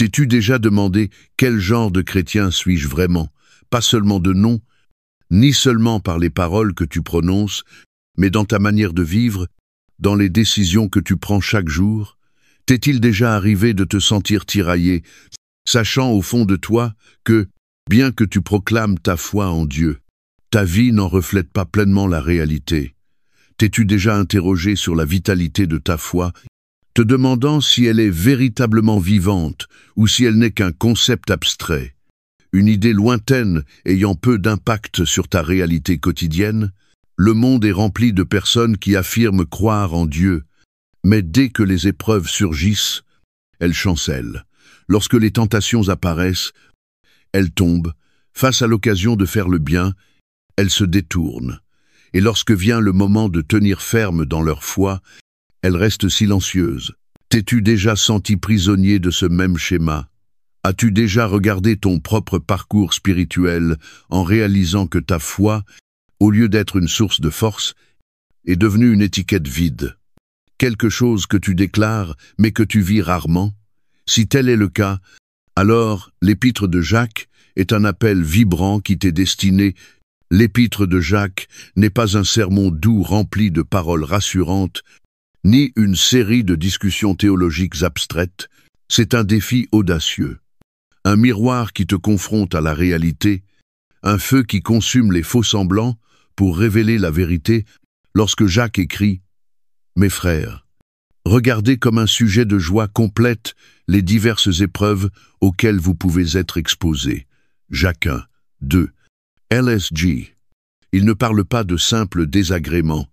T'es-tu déjà demandé quel genre de chrétien suis-je vraiment, pas seulement de nom, ni seulement par les paroles que tu prononces, mais dans ta manière de vivre, dans les décisions que tu prends chaque jour? T'est-il déjà arrivé de te sentir tiraillé, sachant au fond de toi que, bien que tu proclames ta foi en Dieu, ta vie n'en reflète pas pleinement la réalité? T'es-tu déjà interrogé sur la vitalité de ta foi, te demandant si elle est véritablement vivante ou si elle n'est qu'un concept abstrait, une idée lointaine ayant peu d'impact sur ta réalité quotidienne? Le monde est rempli de personnes qui affirment croire en Dieu, mais dès que les épreuves surgissent, elles chancellent. Lorsque les tentations apparaissent, elles tombent. Face à l'occasion de faire le bien, elles se détournent. Et lorsque vient le moment de tenir ferme dans leur foi, elles restent silencieuses. T'es-tu déjà senti prisonnier de ce même schéma? As-tu déjà regardé ton propre parcours spirituel en réalisant que ta foi, au lieu d'être une source de force, est devenue une étiquette vide? Quelque chose que tu déclares, mais que tu vis rarement? Si tel est le cas, alors l'épître de Jacques est un appel vibrant qui t'est destiné. L'épître de Jacques n'est pas un sermon doux rempli de paroles rassurantes, ni une série de discussions théologiques abstraites. C'est un défi audacieux, un miroir qui te confronte à la réalité, un feu qui consume les faux-semblants pour révéler la vérité. Lorsque Jacques écrit « Mes frères, regardez comme un sujet de joie complète les diverses épreuves auxquelles vous pouvez être exposés. » Jacques 1, 2. LSG. Il ne parle pas de simples désagréments,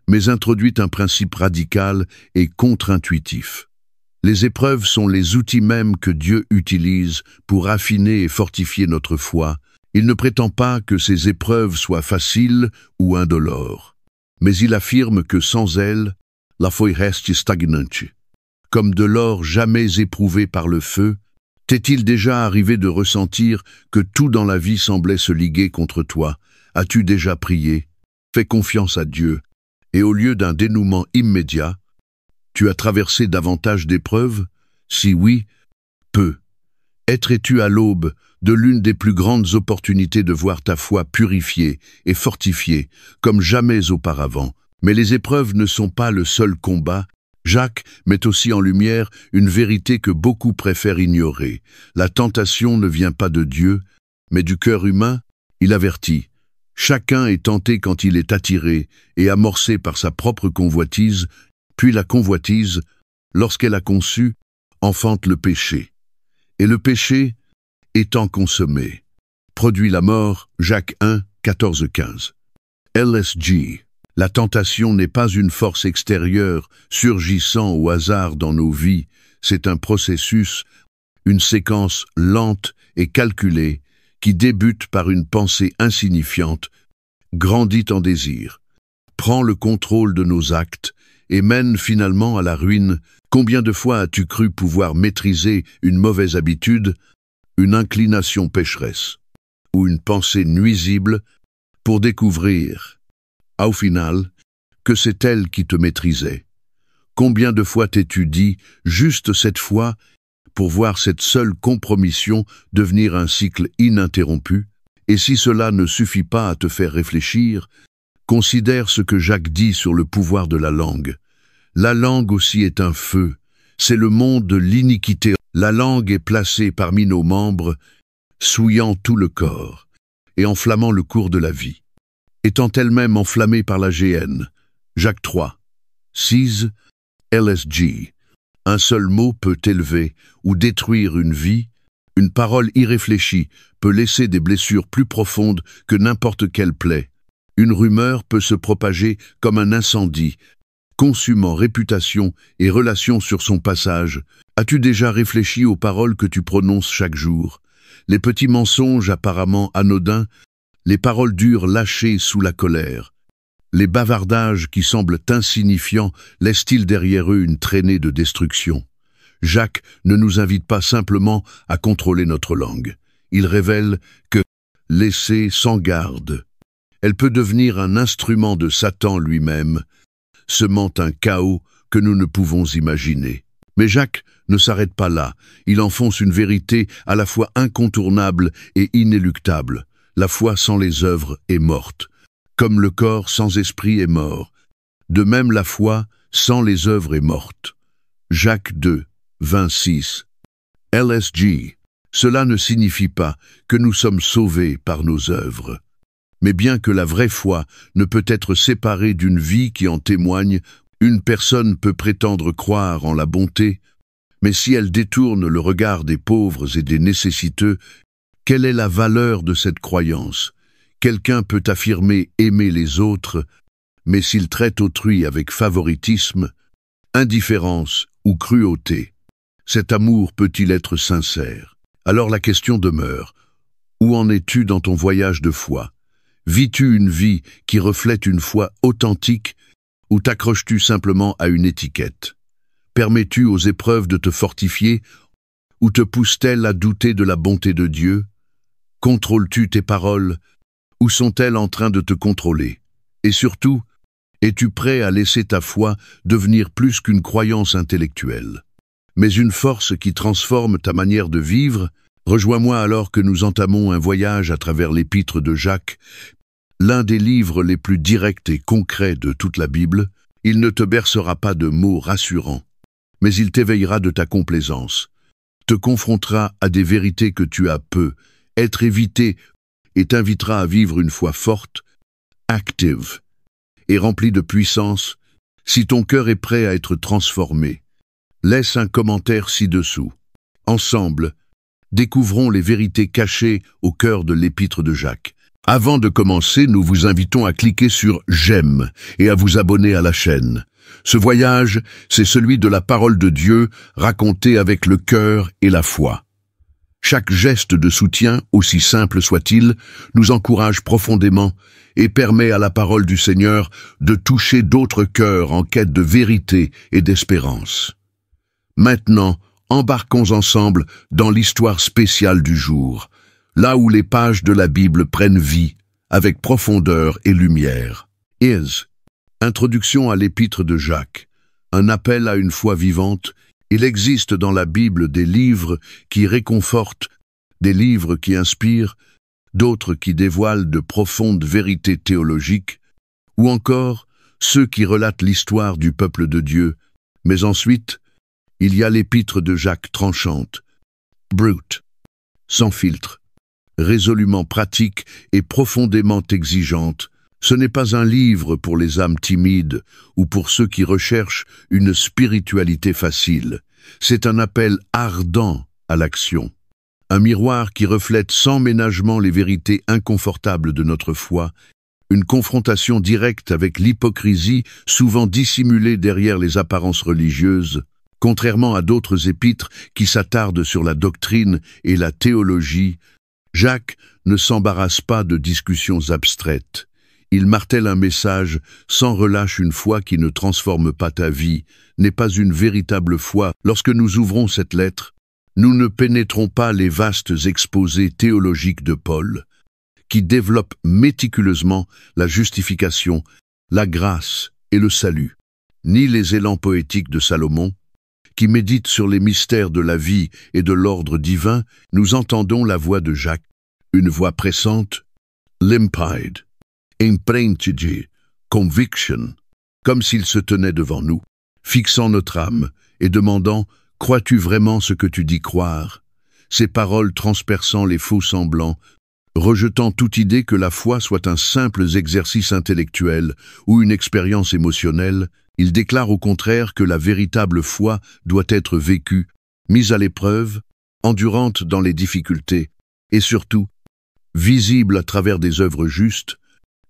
mais introduit un principe radical et contre-intuitif. Les épreuves sont les outils mêmes que Dieu utilise pour affiner et fortifier notre foi. Il ne prétend pas que ces épreuves soient faciles ou indolores, mais il affirme que sans elles, la foi reste stagnante. Comme de l'or jamais éprouvé par le feu, t'est-il déjà arrivé de ressentir que tout dans la vie semblait se liguer contre toi? As-tu déjà prié, fait confiance à Dieu, et au lieu d'un dénouement immédiat, tu as traversé davantage d'épreuves? Si oui, peu. Es-tu à l'aube de l'une des plus grandes opportunités de voir ta foi purifiée et fortifiée comme jamais auparavant? Mais les épreuves ne sont pas le seul combat. Jacques met aussi en lumière une vérité que beaucoup préfèrent ignorer. La tentation ne vient pas de Dieu, mais du cœur humain. Il avertit. Chacun est tenté quand il est attiré et amorcé par sa propre convoitise, puis la convoitise, lorsqu'elle a conçu, enfante le péché. Et le péché, étant consommé, produit la mort. Jacques 1, 14-15. LSG. La tentation n'est pas une force extérieure surgissant au hasard dans nos vies, c'est un processus, une séquence lente et calculée qui débute par une pensée insignifiante, grandit en désir, prend le contrôle de nos actes et mène finalement à la ruine. Combien de fois as-tu cru pouvoir maîtriser une mauvaise habitude, une inclination pécheresse ou une pensée nuisible pour découvrir, au final, que c'est elle qui te maîtrisait? Combien de fois t'es-tu dit, juste cette fois, pour voir cette seule compromission devenir un cycle ininterrompu? Et si cela ne suffit pas à te faire réfléchir, considère ce que Jacques dit sur le pouvoir de la langue. La langue aussi est un feu, c'est le monde de l'iniquité. La langue est placée parmi nos membres, souillant tout le corps et enflammant le cours de la vie. Étant elle-même enflammée par la géhenne. Jacques 3, 6, LSG. Un seul mot peut élever ou détruire une vie. Une parole irréfléchie peut laisser des blessures plus profondes que n'importe quelle plaie. Une rumeur peut se propager comme un incendie, consumant réputation et relations sur son passage. As-tu déjà réfléchi aux paroles que tu prononces chaque jour? Les petits mensonges apparemment anodins, les paroles dures lâchées sous la colère, les bavardages qui semblent insignifiants laissent-ils derrière eux une traînée de destruction? Jacques ne nous invite pas simplement à contrôler notre langue. Il révèle que, laissée sans garde, elle peut devenir un instrument de Satan lui-même, semant un chaos que nous ne pouvons imaginer. Mais Jacques ne s'arrête pas là. Il enfonce une vérité à la fois incontournable et inéluctable. La foi sans les œuvres est morte. Comme le corps sans esprit est mort, de même la foi sans les œuvres est morte. Jacques 2, 26. LSG. Cela ne signifie pas que nous sommes sauvés par nos œuvres. Mais bien que la vraie foi ne peut être séparée d'une vie qui en témoigne, une personne peut prétendre croire en la bonté, mais si elle détourne le regard des pauvres et des nécessiteux, quelle est la valeur de cette croyance? Quelqu'un peut affirmer aimer les autres, mais s'il traite autrui avec favoritisme, indifférence ou cruauté, cet amour peut-il être sincère? Alors la question demeure, où en es-tu dans ton voyage de foi? Vis-tu une vie qui reflète une foi authentique ou t'accroches-tu simplement à une étiquette? Permets-tu aux épreuves de te fortifier ou te poussent-elles à douter de la bonté de Dieu? Contrôles-tu tes paroles ou sont-elles en train de te contrôler? Et surtout, es-tu prêt à laisser ta foi devenir plus qu'une croyance intellectuelle, mais une force qui transforme ta manière de vivre? Rejoins-moi alors que nous entamons un voyage à travers l'épître de Jacques, l'un des livres les plus directs et concrets de toute la Bible. Il ne te bercera pas de mots rassurants, mais il t'éveillera de ta complaisance, te confrontera à des vérités que tu as peu, être évité, et t'invitera à vivre une foi forte, active et remplie de puissance. Si ton cœur est prêt à être transformé, laisse un commentaire ci-dessous. Ensemble, découvrons les vérités cachées au cœur de l'épître de Jacques. Avant de commencer, nous vous invitons à cliquer sur « J'aime » et à vous abonner à la chaîne. Ce voyage, c'est celui de la parole de Dieu racontée avec le cœur et la foi. Chaque geste de soutien, aussi simple soit-il, nous encourage profondément et permet à la parole du Seigneur de toucher d'autres cœurs en quête de vérité et d'espérance. Maintenant, embarquons ensemble dans l'histoire spéciale du jour, là où les pages de la Bible prennent vie, avec profondeur et lumière. Introduction à l'épître de Jacques, un appel à une foi vivante. Il existe dans la Bible des livres qui réconfortent, des livres qui inspirent, d'autres qui dévoilent de profondes vérités théologiques, ou encore ceux qui relatent l'histoire du peuple de Dieu. Mais ensuite, il y a l'épître de Jacques tranchante, brute, sans filtre, résolument pratique et profondément exigeante. Ce n'est pas un livre pour les âmes timides ou pour ceux qui recherchent une spiritualité facile. C'est un appel ardent à l'action, un miroir qui reflète sans ménagement les vérités inconfortables de notre foi, une confrontation directe avec l'hypocrisie souvent dissimulée derrière les apparences religieuses. Contrairement à d'autres épîtres qui s'attardent sur la doctrine et la théologie, Jacques ne s'embarrasse pas de discussions abstraites. Il martèle un message sans relâche. Une foi qui ne transforme pas ta vie n'est pas une véritable foi. Lorsque nous ouvrons cette lettre, nous ne pénétrons pas les vastes exposés théologiques de Paul, qui développent méticuleusement la justification, la grâce et le salut, ni les élans poétiques de Salomon, qui médite sur les mystères de la vie et de l'ordre divin. Nous entendons la voix de Jacques, une voix pressante, limpide, imprentigi, conviction, comme s'il se tenait devant nous, fixant notre âme et demandant « Crois-tu vraiment ce que tu dis croire ?» Ces paroles transperçant les faux semblants, rejetant toute idée que la foi soit un simple exercice intellectuel ou une expérience émotionnelle, il déclare au contraire que la véritable foi doit être vécue, mise à l'épreuve, endurante dans les difficultés, et surtout, visible à travers des œuvres justes.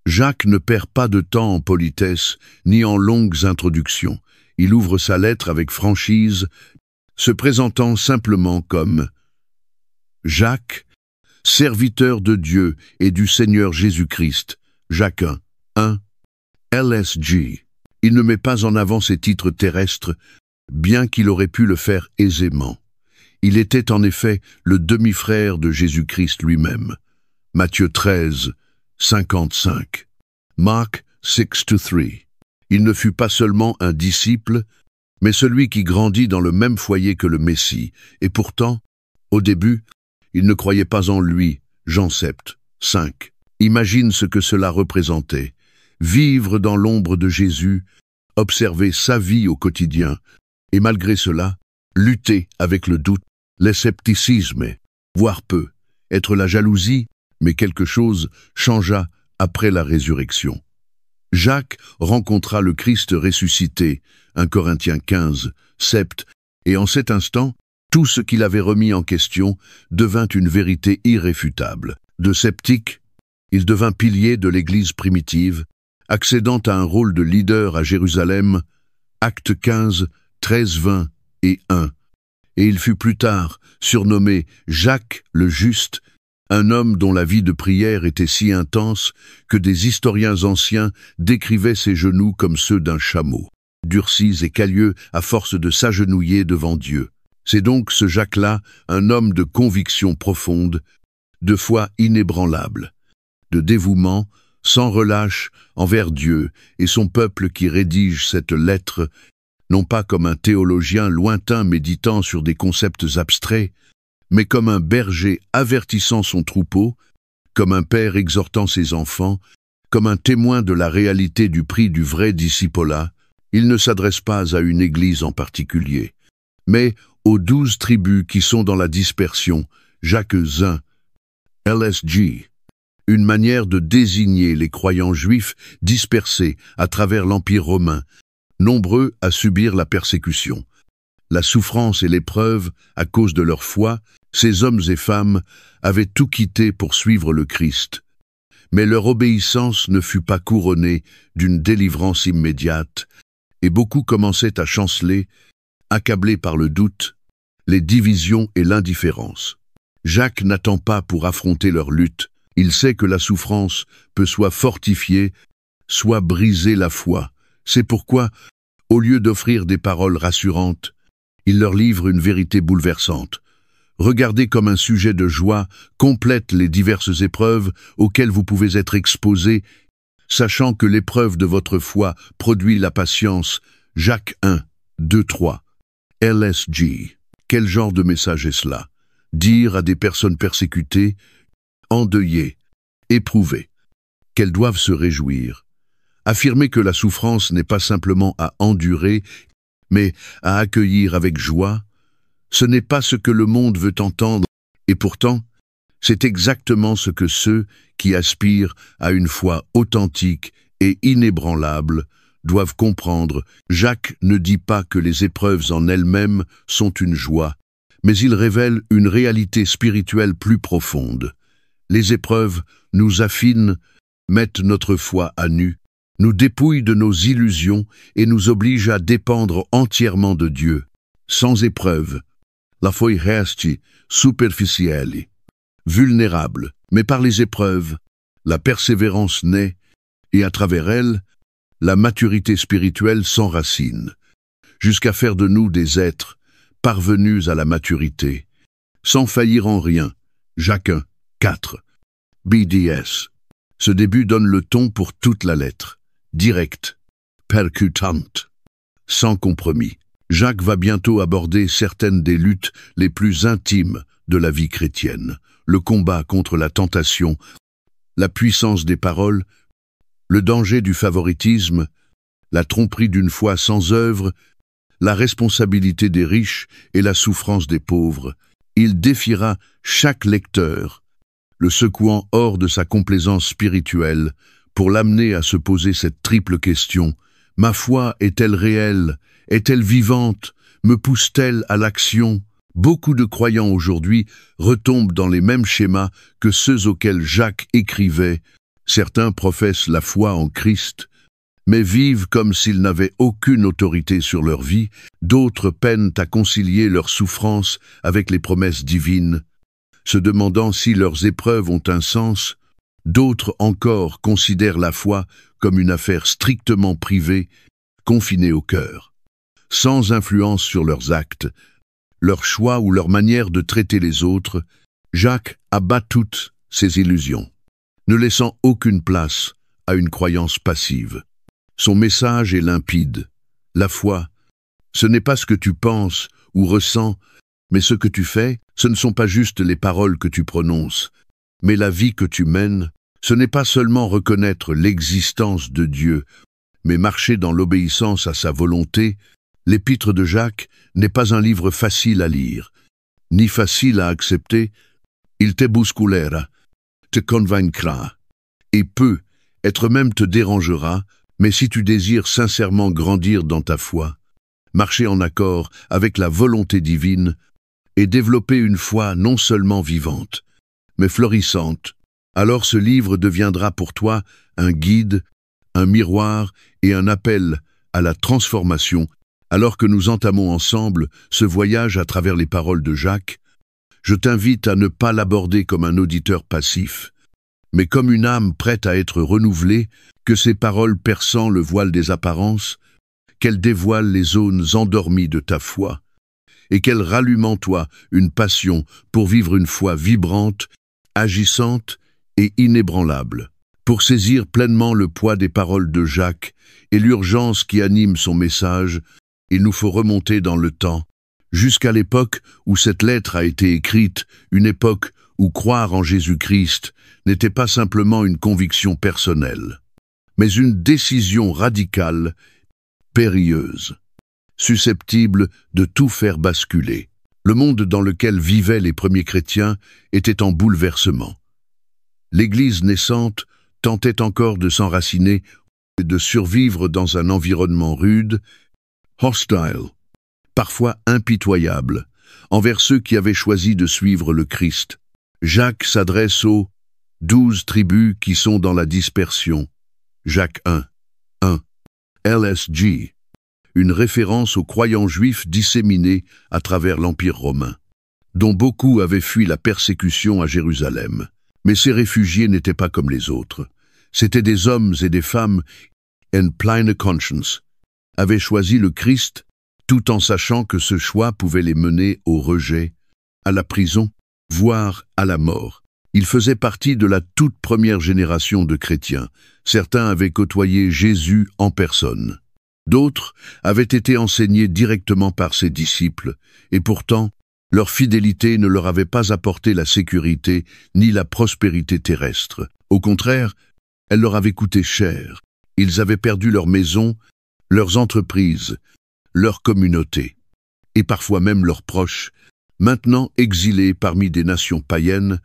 Jacques ne perd pas de temps en politesse ni en longues introductions. Il ouvre sa lettre avec franchise, se présentant simplement comme Jacques, serviteur de Dieu et du Seigneur Jésus-Christ, Jacques 1, LSG. Il ne met pas en avant ses titres terrestres, bien qu'il aurait pu le faire aisément. Il était en effet le demi-frère de Jésus-Christ lui-même. Matthieu 13, 55. Marc 6-3. Il ne fut pas seulement un disciple, mais celui qui grandit dans le même foyer que le Messie. Et pourtant, au début, il ne croyait pas en lui. Jean 7, 5. Imagine ce que cela représentait. Vivre dans l'ombre de Jésus, observer sa vie au quotidien, et malgré cela, lutter avec le doute, le scepticisme, voire peu, être la jalousie, mais quelque chose changea après la résurrection. Jacques rencontra le Christ ressuscité, 1 Corinthiens 15, 7, et en cet instant, tout ce qu'il avait remis en question devint une vérité irréfutable. De sceptique, il devint pilier de l'Église primitive, accédant à un rôle de leader à Jérusalem, Actes 15, 13, 20 et 1. Et il fut plus tard surnommé Jacques le Juste, un homme dont la vie de prière était si intense que des historiens anciens décrivaient ses genoux comme ceux d'un chameau, durcis et calleux à force de s'agenouiller devant Dieu. C'est donc ce Jacques-là, un homme de conviction profonde, de foi inébranlable, de dévouement sans relâche envers Dieu et son peuple qui rédige cette lettre, non pas comme un théologien lointain méditant sur des concepts abstraits, mais comme un berger avertissant son troupeau, comme un père exhortant ses enfants, comme un témoin de la réalité du prix du vrai discipolat. Il ne s'adresse pas à une église en particulier, mais aux 12 tribus qui sont dans la dispersion, Jacques 1, LSG, une manière de désigner les croyants juifs dispersés à travers l'Empire romain, nombreux à subir la persécution, la souffrance et l'épreuve à cause de leur foi. Ces hommes et femmes avaient tout quitté pour suivre le Christ. Mais leur obéissance ne fut pas couronnée d'une délivrance immédiate, et beaucoup commençaient à chanceler, accablés par le doute, les divisions et l'indifférence. Jacques n'attend pas pour affronter leur lutte. Il sait que la souffrance peut soit fortifier, soit briser la foi. C'est pourquoi, au lieu d'offrir des paroles rassurantes, il leur livre une vérité bouleversante. Regardez comme un sujet de joie complète les diverses épreuves auxquelles vous pouvez être exposés, sachant que l'épreuve de votre foi produit la patience. Jacques 1, 2, 3. LSG. Quel genre de message est cela? Dire à des personnes persécutées, endeuillées, éprouvées, qu'elles doivent se réjouir. Affirmer que la souffrance n'est pas simplement à endurer, mais à accueillir avec joie. Ce n'est pas ce que le monde veut entendre, et pourtant, c'est exactement ce que ceux qui aspirent à une foi authentique et inébranlable doivent comprendre. Jacques ne dit pas que les épreuves en elles-mêmes sont une joie, mais il révèle une réalité spirituelle plus profonde. Les épreuves nous affinent, mettent notre foi à nu, nous dépouillent de nos illusions et nous obligent à dépendre entièrement de Dieu. Sans épreuve, la foi reste superficielle, vulnérable, mais par les épreuves, la persévérance naît, et à travers elle, la maturité spirituelle s'enracine, jusqu'à faire de nous des êtres parvenus à la maturité, sans faillir en rien. Jacques 1, 4. BDS. Ce début donne le ton pour toute la lettre, directe, percutante, sans compromis. Jacques va bientôt aborder certaines des luttes les plus intimes de la vie chrétienne, le combat contre la tentation, la puissance des paroles, le danger du favoritisme, la tromperie d'une foi sans œuvre, la responsabilité des riches et la souffrance des pauvres. Il défiera chaque lecteur, le secouant hors de sa complaisance spirituelle, pour l'amener à se poser cette triple question. Ma foi est-elle réelle? Est-elle vivante? Me pousse-t-elle à l'action? Beaucoup de croyants aujourd'hui retombent dans les mêmes schémas que ceux auxquels Jacques écrivait. Certains professent la foi en Christ, mais vivent comme s'ils n'avaient aucune autorité sur leur vie. D'autres peinent à concilier leur souffrance avec les promesses divines, se demandant si leurs épreuves ont un sens. D'autres encore considèrent la foi comme une affaire strictement privée, confinée au cœur, sans influence sur leurs actes, leurs choix ou leur manière de traiter les autres. Jacques abat toutes ces illusions, ne laissant aucune place à une croyance passive. Son message est limpide. La foi, Ce n'est pas ce que tu penses ou ressens, mais ce que tu fais. Ce ne sont pas juste les paroles que tu prononces, mais la vie que tu mènes. Ce n'est pas seulement reconnaître l'existence de Dieu, mais marcher dans l'obéissance à sa volonté. L'Épître de Jacques n'est pas un livre facile à lire, ni facile à accepter. Il te bousculera, te convaincra, et peut être même te dérangera, mais si tu désires sincèrement grandir dans ta foi, marcher en accord avec la volonté divine et développer une foi non seulement vivante, mais florissante, alors ce livre deviendra pour toi un guide, un miroir et un appel à la transformation. Alors que nous entamons ensemble ce voyage à travers les paroles de Jacques, je t'invite à ne pas l'aborder comme un auditeur passif, mais comme une âme prête à être renouvelée, que ces paroles perçant le voile des apparences, qu'elles dévoilent les zones endormies de ta foi, et qu'elles rallument en toi une passion pour vivre une foi vibrante, agissante et inébranlable. Pour saisir pleinement le poids des paroles de Jacques et l'urgence qui anime son message, il nous faut remonter dans le temps, jusqu'à l'époque où cette lettre a été écrite, une époque où croire en Jésus-Christ n'était pas simplement une conviction personnelle, mais une décision radicale, périlleuse, susceptible de tout faire basculer. Le monde dans lequel vivaient les premiers chrétiens était en bouleversement. L'Église naissante tentait encore de s'enraciner et de survivre dans un environnement rude, hostile, parfois impitoyable, envers ceux qui avaient choisi de suivre le Christ. Jacques s'adresse aux 12 tribus qui sont dans la dispersion. Jacques 1. LSG, une référence aux croyants juifs disséminés à travers l'Empire romain, dont beaucoup avaient fui la persécution à Jérusalem. Mais ces réfugiés n'étaient pas comme les autres. C'étaient des hommes et des femmes en pleine conscience, avaient choisi le Christ, tout en sachant que ce choix pouvait les mener au rejet, à la prison, voire à la mort. Ils faisaient partie de la toute première génération de chrétiens. Certains avaient côtoyé Jésus en personne. D'autres avaient été enseignés directement par ses disciples, et pourtant, leur fidélité ne leur avait pas apporté la sécurité ni la prospérité terrestre. Au contraire, elle leur avait coûté cher. Ils avaient perdu leur maison, leurs entreprises, leur communauté, et parfois même leurs proches, maintenant exilés parmi des nations païennes,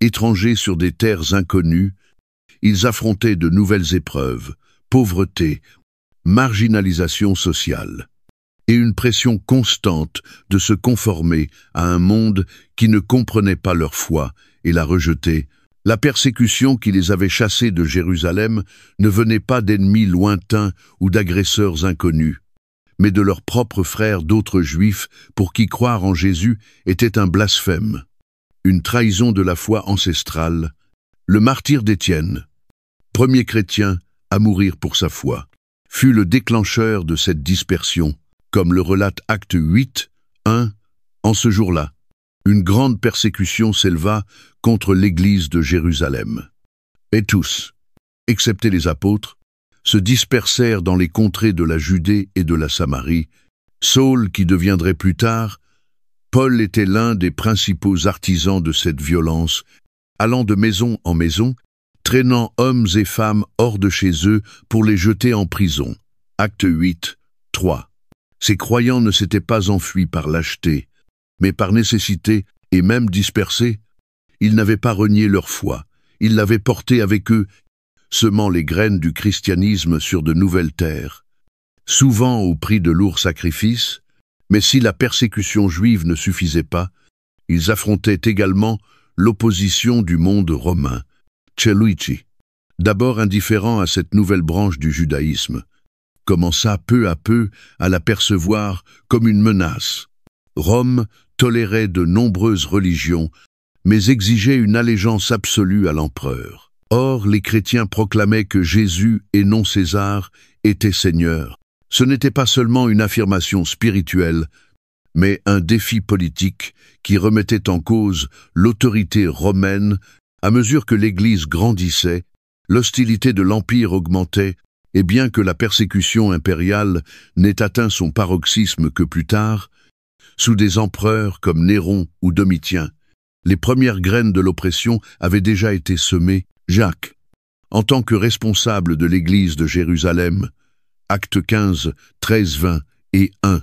étrangers sur des terres inconnues. Ils affrontaient de nouvelles épreuves, pauvreté, marginalisation sociale, et une pression constante de se conformer à un monde qui ne comprenait pas leur foi et la rejetait. La persécution qui les avait chassés de Jérusalem ne venait pas d'ennemis lointains ou d'agresseurs inconnus, mais de leurs propres frères d'autres juifs pour qui croire en Jésus était un blasphème, une trahison de la foi ancestrale. Le martyre d'Étienne, premier chrétien à mourir pour sa foi, fut le déclencheur de cette dispersion, comme le relate Acte 8, 1. En ce jour-là, une grande persécution s'éleva contre l'Église de Jérusalem. Et tous, excepté les apôtres, se dispersèrent dans les contrées de la Judée et de la Samarie. Saul, qui deviendrait plus tard, Paul était l'un des principaux artisans de cette violence, allant de maison en maison, traînant hommes et femmes hors de chez eux pour les jeter en prison. Acte 8, 3. Ces croyants ne s'étaient pas enfuis par lâcheté, mais par nécessité et même dispersés. Ils n'avaient pas renié leur foi, ils l'avaient portée avec eux, semant les graines du christianisme sur de nouvelles terres, souvent au prix de lourds sacrifices. Mais si la persécution juive ne suffisait pas, ils affrontaient également l'opposition du monde romain, Cheluichi. D'abord indifférent à cette nouvelle branche du judaïsme, commença peu à peu à la percevoir comme une menace. Rome tolérait de nombreuses religions, mais exigeait une allégeance absolue à l'empereur. Or, les chrétiens proclamaient que Jésus et non César étaient seigneurs. Ce n'était pas seulement une affirmation spirituelle, mais un défi politique qui remettait en cause l'autorité romaine. À mesure que l'Église grandissait, l'hostilité de l'Empire augmentait Et bien que la persécution impériale n'ait atteint son paroxysme que plus tard, sous des empereurs comme Néron ou Domitien, les premières graines de l'oppression avaient déjà été semées. Jacques, en tant que responsable de l'Église de Jérusalem, actes 15, 13, 20 et 1,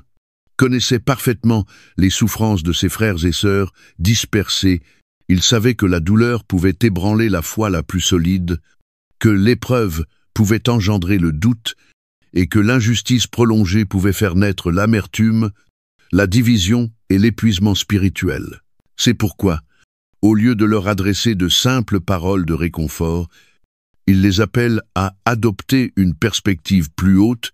connaissait parfaitement les souffrances de ses frères et sœurs dispersés. Il savait que la douleur pouvait ébranler la foi la plus solide, que l'épreuve pouvait engendrer le doute et que l'injustice prolongée pouvait faire naître l'amertume, la division et l'épuisement spirituel. C'est pourquoi, au lieu de leur adresser de simples paroles de réconfort, il les appelle à adopter une perspective plus haute,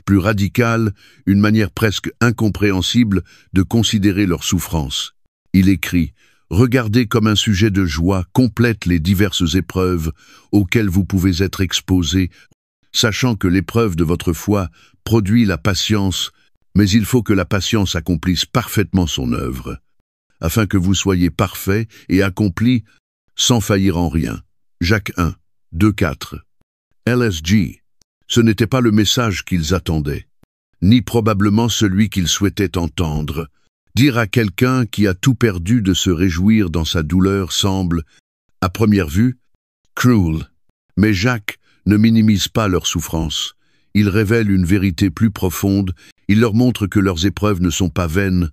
plus radicale, une manière presque incompréhensible de considérer leur souffrance. Il écrit « Regardez comme un sujet de joie complète les diverses épreuves auxquelles vous pouvez être exposés, sachant que l'épreuve de votre foi produit la patience, mais il faut que la patience accomplisse parfaitement son œuvre, afin que vous soyez parfaits et accomplis sans faillir en rien. » Jacques 1, 2, 4. LSG. Ce n'était pas le message qu'ils attendaient, ni probablement celui qu'ils souhaitaient entendre. Dire à quelqu'un qui a tout perdu de se réjouir dans sa douleur semble, à première vue, cruel. Mais Jacques ne minimise pas leur souffrance. Il révèle une vérité plus profonde. Il leur montre que leurs épreuves ne sont pas vaines,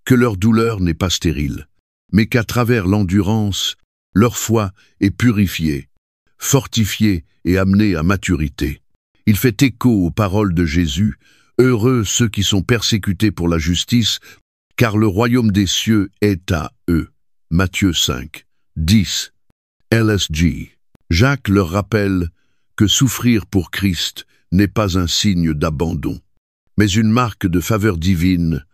que leur douleur n'est pas stérile, mais qu'à travers l'endurance, leur foi est purifiée, fortifiée et amenée à maturité. Il fait écho aux paroles de Jésus, « Heureux ceux qui sont persécutés pour la justice, car le royaume des cieux est à eux. » Matthieu 5, 10. LSG. Jacques leur rappelle que souffrir pour Christ n'est pas un signe d'abandon, mais une marque de faveur divine,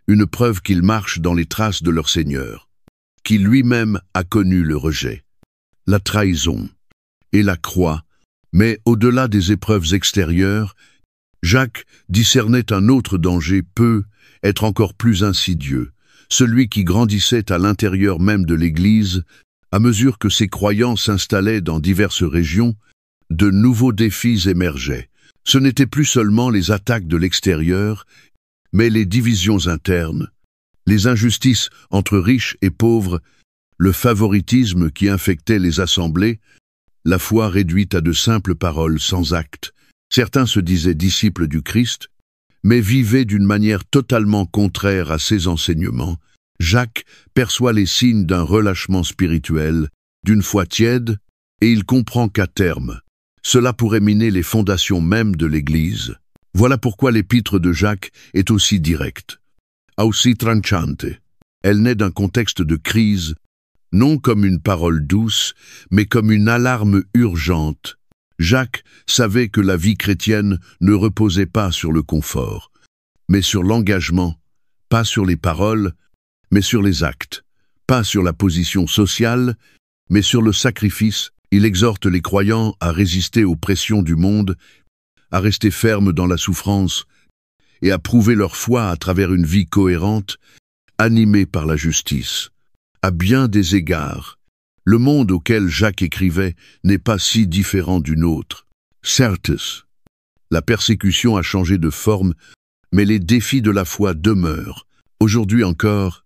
une preuve qu'ils marchent dans les traces de leur Seigneur, qui lui-même a connu le rejet, la trahison et la croix. Mais au-delà des épreuves extérieures, Jacques discernait un autre danger peut être encore plus insidieux, celui qui grandissait à l'intérieur même de l'Église. À mesure que ses croyants s'installaient dans diverses régions, de nouveaux défis émergeaient. Ce n'étaient plus seulement les attaques de l'extérieur, mais les divisions internes, les injustices entre riches et pauvres, le favoritisme qui infectait les assemblées, la foi réduite à de simples paroles sans acte. Certains se disaient disciples du Christ, mais vivaient d'une manière totalement contraire à ses enseignements. Jacques perçoit les signes d'un relâchement spirituel, d'une foi tiède, et il comprend qu'à terme, cela pourrait miner les fondations mêmes de l'Église. Voilà pourquoi l'épître de Jacques est aussi directe, aussi tranchante. Elle naît d'un contexte de crise, non comme une parole douce, mais comme une alarme urgente. Jacques savait que la vie chrétienne ne reposait pas sur le confort, mais sur l'engagement, pas sur les paroles, mais sur les actes, pas sur la position sociale, mais sur le sacrifice. Il exhorte les croyants à résister aux pressions du monde, à rester fermes dans la souffrance et à prouver leur foi à travers une vie cohérente, animée par la justice. À bien des égards, le monde auquel Jacques écrivait n'est pas si différent du nôtre. Certes, la persécution a changé de forme, mais les défis de la foi demeurent. Aujourd'hui encore,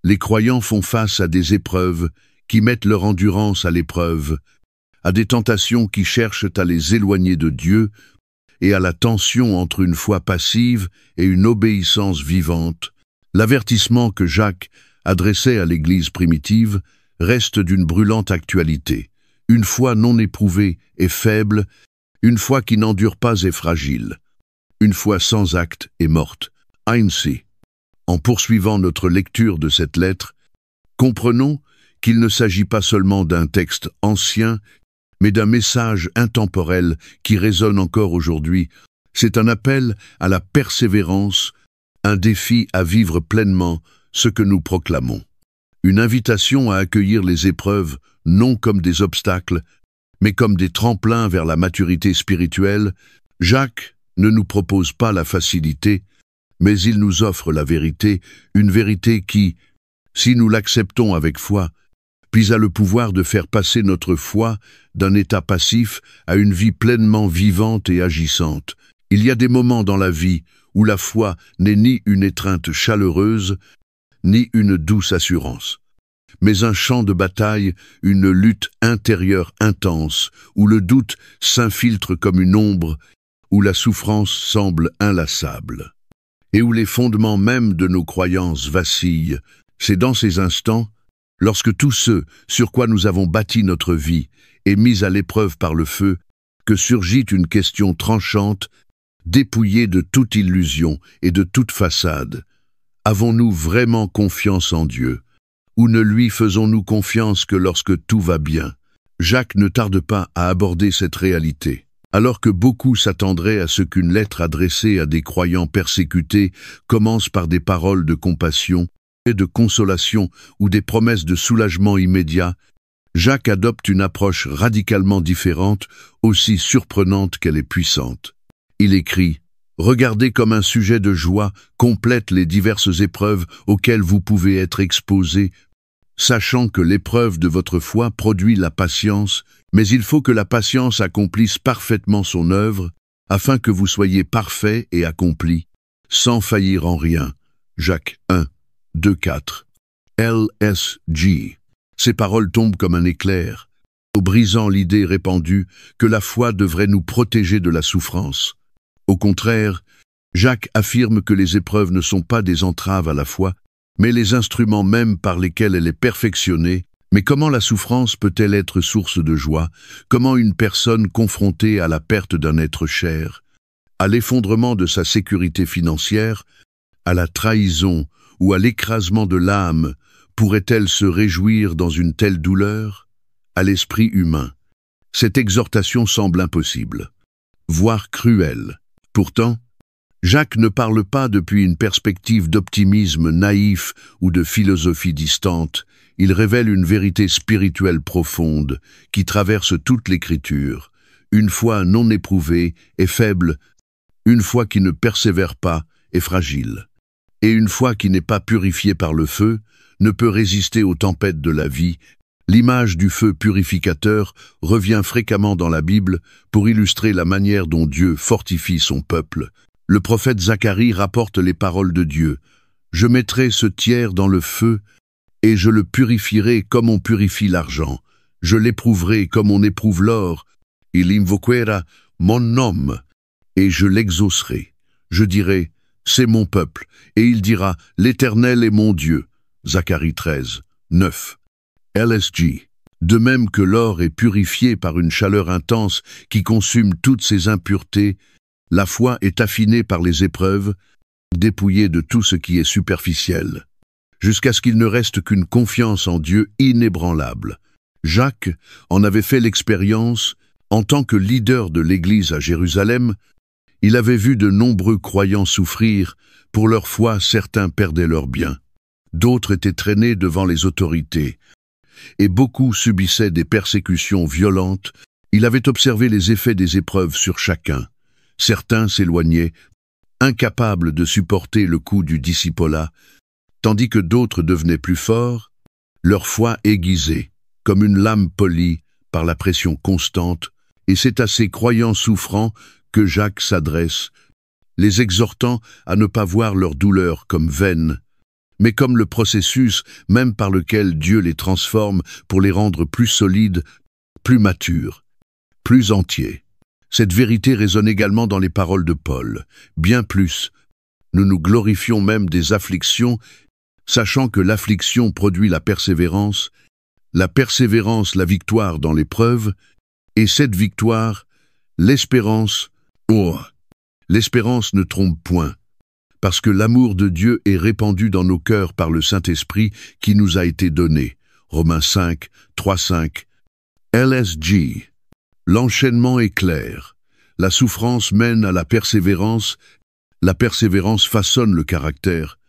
les croyants font face à des épreuves qui mettent leur endurance à l'épreuve, à des tentations qui cherchent à les éloigner de Dieu et à la tension entre une foi passive et une obéissance vivante. L'avertissement que Jacques adressait à l'Église primitive reste d'une brûlante actualité. Une foi non éprouvée est faible, une foi qui n'endure pas est fragile, une foi sans acte est morte. Ainsi, en poursuivant notre lecture de cette lettre, comprenons qu'il ne s'agit pas seulement d'un texte ancien, mais d'un message intemporel qui résonne encore aujourd'hui. C'est un appel à la persévérance, un défi à vivre pleinement ce que nous proclamons. Une invitation à accueillir les épreuves non comme des obstacles, mais comme des tremplins vers la maturité spirituelle. Jacques ne nous propose pas la facilité, mais il nous offre la vérité, une vérité qui, si nous l'acceptons avec foi, puis a le pouvoir de faire passer notre foi d'un état passif à une vie pleinement vivante et agissante. Il y a des moments dans la vie où la foi n'est ni une étreinte chaleureuse, ni une douce assurance, mais un champ de bataille, une lutte intérieure intense, où le doute s'infiltre comme une ombre, où la souffrance semble inlassable, et où les fondements même de nos croyances vacillent. C'est dans ces instants, lorsque tout ce sur quoi nous avons bâti notre vie est mis à l'épreuve par le feu, que surgit une question tranchante, dépouillée de toute illusion et de toute façade. Avons-nous vraiment confiance en Dieu? Ou ne lui faisons-nous confiance que lorsque tout va bien? Jacques ne tarde pas à aborder cette réalité. Alors que beaucoup s'attendraient à ce qu'une lettre adressée à des croyants persécutés commence par des paroles de compassion et de consolation ou des promesses de soulagement immédiat, Jacques adopte une approche radicalement différente, aussi surprenante qu'elle est puissante. Il écrit « Regardez comme un sujet de joie complète les diverses épreuves auxquelles vous pouvez être exposés, sachant que l'épreuve de votre foi produit la patience, mais il faut que la patience accomplisse parfaitement son œuvre, afin que vous soyez parfaits et accomplis, sans faillir en rien. » Jacques 1, 2, 4. LSG. Ces paroles tombent comme un éclair, brisant l'idée répandue que la foi devrait nous protéger de la souffrance. Au contraire, Jacques affirme que les épreuves ne sont pas des entraves à la foi, mais les instruments même par lesquels elle est perfectionnée. Mais comment la souffrance peut-elle être source de joie? Comment une personne confrontée à la perte d'un être cher, à l'effondrement de sa sécurité financière, à la trahison ou à l'écrasement de l'âme, pourrait-elle se réjouir dans une telle douleur? À l'esprit humain, cette exhortation semble impossible, voire cruelle. Pourtant, Jacques ne parle pas depuis une perspective d'optimisme naïf ou de philosophie distante. Il révèle une vérité spirituelle profonde qui traverse toute l'Écriture. Une foi non éprouvée est faible, une foi qui ne persévère pas est fragile, et une foi qui n'est pas purifiée par le feu ne peut résister aux tempêtes de la vie. L'image du feu purificateur revient fréquemment dans la Bible pour illustrer la manière dont Dieu fortifie son peuple. Le prophète Zacharie rapporte les paroles de Dieu. « Je mettrai ce tiers dans le feu, et je le purifierai comme on purifie l'argent. Je l'éprouverai comme on éprouve l'or. Il invoquera mon nom, et je l'exaucerai. Je dirai, c'est mon peuple, et il dira, l'Éternel est mon Dieu. » Zacharie 13, 9. LSG. De même que l'or est purifié par une chaleur intense qui consume toutes ses impuretés, la foi est affinée par les épreuves, dépouillée de tout ce qui est superficiel, jusqu'à ce qu'il ne reste qu'une confiance en Dieu inébranlable. Jacques en avait fait l'expérience en tant que leader de l'Église à Jérusalem. Il avait vu de nombreux croyants souffrir. Pour leur foi, certains perdaient leurs biens, d'autres étaient traînés devant les autorités, et beaucoup subissaient des persécutions violentes. Il avait observé les effets des épreuves sur chacun. Certains s'éloignaient, incapables de supporter le coup du discipolat, tandis que d'autres devenaient plus forts, leur foi aiguisée, comme une lame polie par la pression constante, et c'est à ces croyants souffrants que Jacques s'adresse, les exhortant à ne pas voir leur douleur comme vaine, mais comme le processus même par lequel Dieu les transforme pour les rendre plus solides, plus matures, plus entiers. Cette vérité résonne également dans les paroles de Paul. Bien plus, nous nous glorifions même des afflictions, sachant que l'affliction produit la persévérance la victoire dans l'épreuve, et cette victoire, l'espérance. Oh, l'espérance ne trompe point, parce que l'amour de Dieu est répandu dans nos cœurs par le Saint-Esprit qui nous a été donné. Romains 5, 3, 5. LSG. L'enchaînement est clair. La souffrance mène à la persévérance façonne le caractère,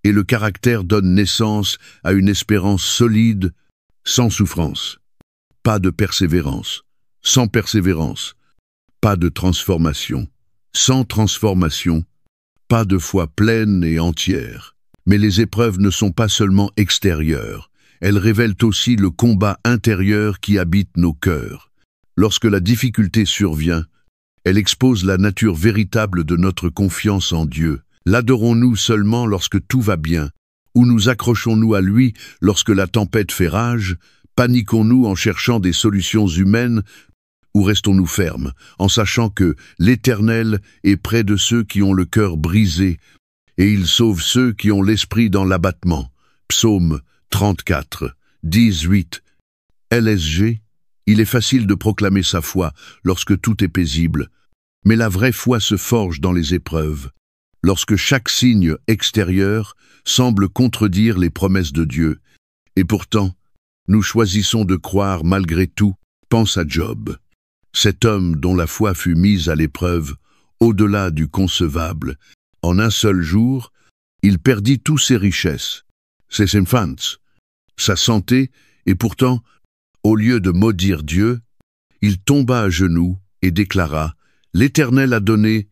et le caractère donne naissance à une espérance solide, sans souffrance. Pas de persévérance. Sans persévérance. Pas de transformation. Sans transformation. Pas de foi pleine et entière. Mais les épreuves ne sont pas seulement extérieures, elles révèlent aussi le combat intérieur qui habite nos cœurs. Lorsque la difficulté survient, elle expose la nature véritable de notre confiance en Dieu. L'adorons-nous seulement lorsque tout va bien, ou nous accrochons-nous à lui lorsque la tempête fait rage? Paniquons-nous en cherchant des solutions humaines, ou restons-nous fermes, en sachant que l'Éternel est près de ceux qui ont le cœur brisé, et il sauve ceux qui ont l'esprit dans l'abattement. Psaume 34, 18. LSG. Il est facile de proclamer sa foi lorsque tout est paisible, mais la vraie foi se forge dans les épreuves, lorsque chaque signe extérieur semble contredire les promesses de Dieu. Et pourtant, nous choisissons de croire malgré tout. Pense à Job, cet homme dont la foi fut mise à l'épreuve, au-delà du concevable. En un seul jour, il perdit tous ses richesses, ses enfants, sa santé, et pourtant, au lieu de maudire Dieu, il tomba à genoux et déclara « L'Éternel a donné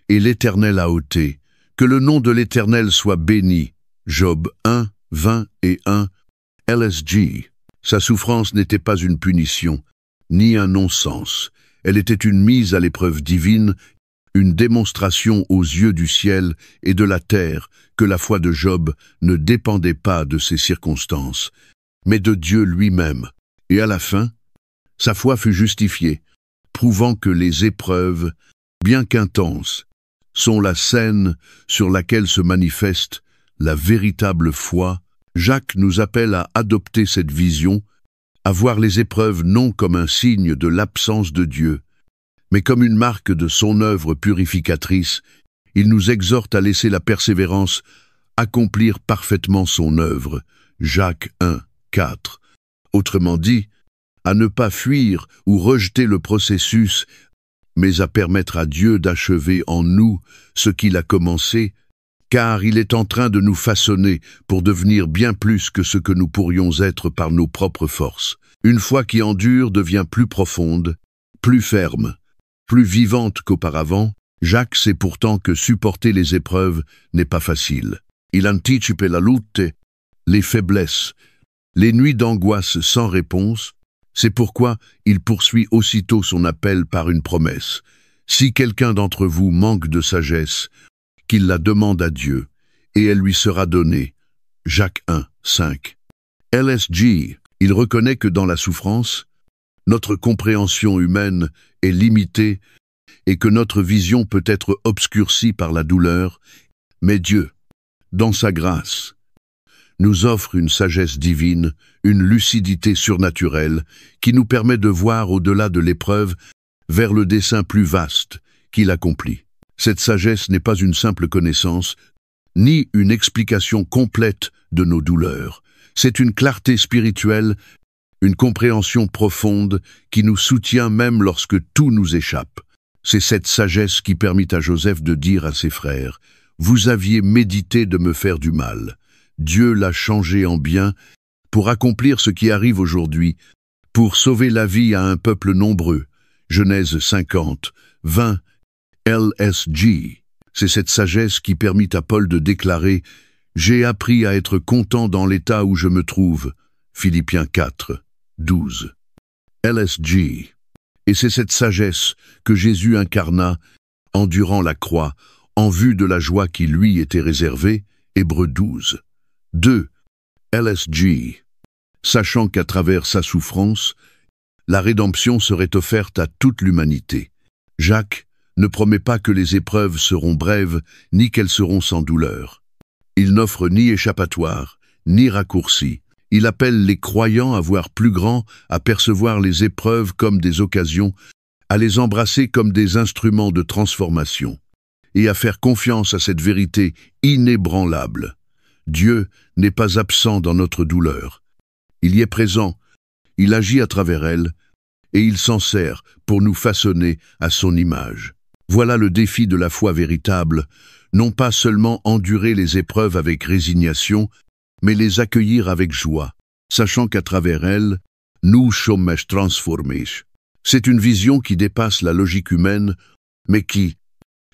et l'Éternel a ôté. Que le nom de l'Éternel soit béni. » Job 1, 20 et 1. LSG. Sa souffrance n'était pas une punition, ni un non-sens. Elle était une mise à l'épreuve divine, une démonstration aux yeux du ciel et de la terre que la foi de Job ne dépendait pas de ses circonstances, mais de Dieu lui-même. Et à la fin, sa foi fut justifiée, prouvant que les épreuves, bien qu'intenses, sont la scène sur laquelle se manifeste la véritable foi. Jacques nous appelle à adopter cette vision, à voir les épreuves non comme un signe de l'absence de Dieu, mais comme une marque de son œuvre purificatrice. Il nous exhorte à laisser la persévérance accomplir parfaitement son œuvre. Jacques 1, 4. Autrement dit, à ne pas fuir ou rejeter le processus, mais à permettre à Dieu d'achever en nous ce qu'il a commencé, car il est en train de nous façonner pour devenir bien plus que ce que nous pourrions être par nos propres forces. Une foi qui endure devient plus profonde, plus ferme, plus vivante qu'auparavant. Jacques sait pourtant que supporter les épreuves n'est pas facile. Il anticipe la lutte, les faiblesses, les nuits d'angoisse sans réponse. C'est pourquoi il poursuit aussitôt son appel par une promesse. Si quelqu'un d'entre vous manque de sagesse, qu'il la demande à Dieu, et elle lui sera donnée. Jacques 1, 5. LSG. Il reconnaît que dans la souffrance, notre compréhension humaine est limitée et que notre vision peut être obscurcie par la douleur, mais Dieu, dans sa grâce, nous offre une sagesse divine, une lucidité surnaturelle qui nous permet de voir au-delà de l'épreuve vers le dessein plus vaste qu'il accomplit. Cette sagesse n'est pas une simple connaissance, ni une explication complète de nos douleurs. C'est une clarté spirituelle, une compréhension profonde qui nous soutient même lorsque tout nous échappe. C'est cette sagesse qui permit à Joseph de dire à ses frères « Vous aviez médité de me faire du mal. Dieu l'a changé en bien pour accomplir ce qui arrive aujourd'hui, pour sauver la vie à un peuple nombreux. » Genèse 50, 20, LSG. C'est cette sagesse qui permit à Paul de déclarer « J'ai appris à être content dans l'état où je me trouve. » Philippiens 4, 12. LSG. Et c'est cette sagesse que Jésus incarna, endurant la croix, en vue de la joie qui lui était réservée. Hébreux 12. 2. LSG. Sachant qu'à travers sa souffrance, la rédemption serait offerte à toute l'humanité. Jacques ne promet pas que les épreuves seront brèves, ni qu'elles seront sans douleur. Il n'offre ni échappatoire, ni raccourci. Il appelle les croyants à voir plus grand, à percevoir les épreuves comme des occasions, à les embrasser comme des instruments de transformation, et à faire confiance à cette vérité inébranlable. Dieu n'est pas absent dans notre douleur. Il y est présent, il agit à travers elle, et il s'en sert pour nous façonner à son image. Voilà le défi de la foi véritable, non pas seulement endurer les épreuves avec résignation, mais les accueillir avec joie, sachant qu'à travers elles, nous sommes transformés. C'est une vision qui dépasse la logique humaine, mais qui,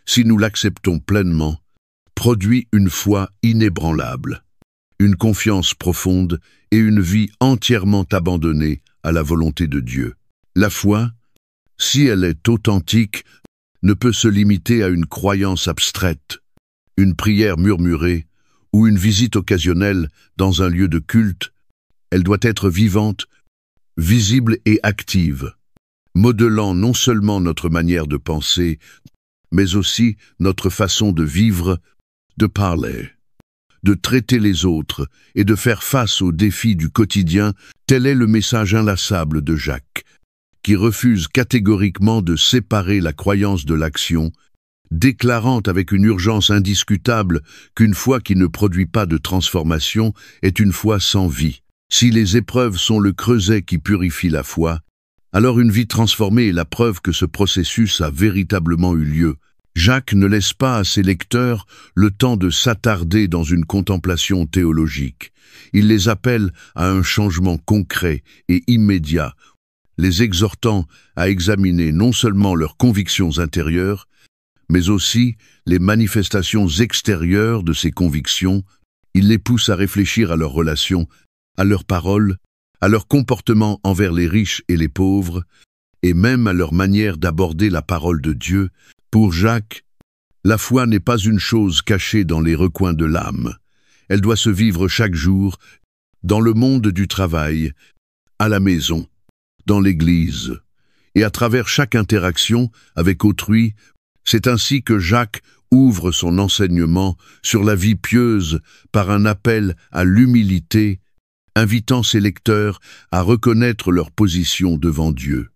si nous l'acceptons pleinement, produit une foi inébranlable. une confiance profonde et une vie entièrement abandonnée à la volonté de Dieu. La foi, si elle est authentique, ne peut se limiter à une croyance abstraite, une prière murmurée ou une visite occasionnelle dans un lieu de culte. Elle doit être vivante, visible et active, modelant non seulement notre manière de penser, mais aussi notre façon de vivre, de parler, de traiter les autres et de faire face aux défis du quotidien. Tel est le message inlassable de Jacques, qui refuse catégoriquement de séparer la croyance de l'action, déclarant avec une urgence indiscutable qu'une foi qui ne produit pas de transformation est une foi sans vie. Si les épreuves sont le creuset qui purifie la foi, alors une vie transformée est la preuve que ce processus a véritablement eu lieu. Jacques ne laisse pas à ses lecteurs le temps de s'attarder dans une contemplation théologique. Il les appelle à un changement concret et immédiat, les exhortant à examiner non seulement leurs convictions intérieures, mais aussi les manifestations extérieures de ces convictions. Il les pousse à réfléchir à leurs relations, à leurs paroles, à leur comportement envers les riches et les pauvres, et même à leur manière d'aborder la parole de Dieu. Pour Jacques, la foi n'est pas une chose cachée dans les recoins de l'âme. Elle doit se vivre chaque jour, dans le monde du travail, à la maison, dans l'Église, et à travers chaque interaction avec autrui. C'est ainsi que Jacques ouvre son enseignement sur la vie pieuse par un appel à l'humilité, invitant ses lecteurs à reconnaître leur position devant Dieu.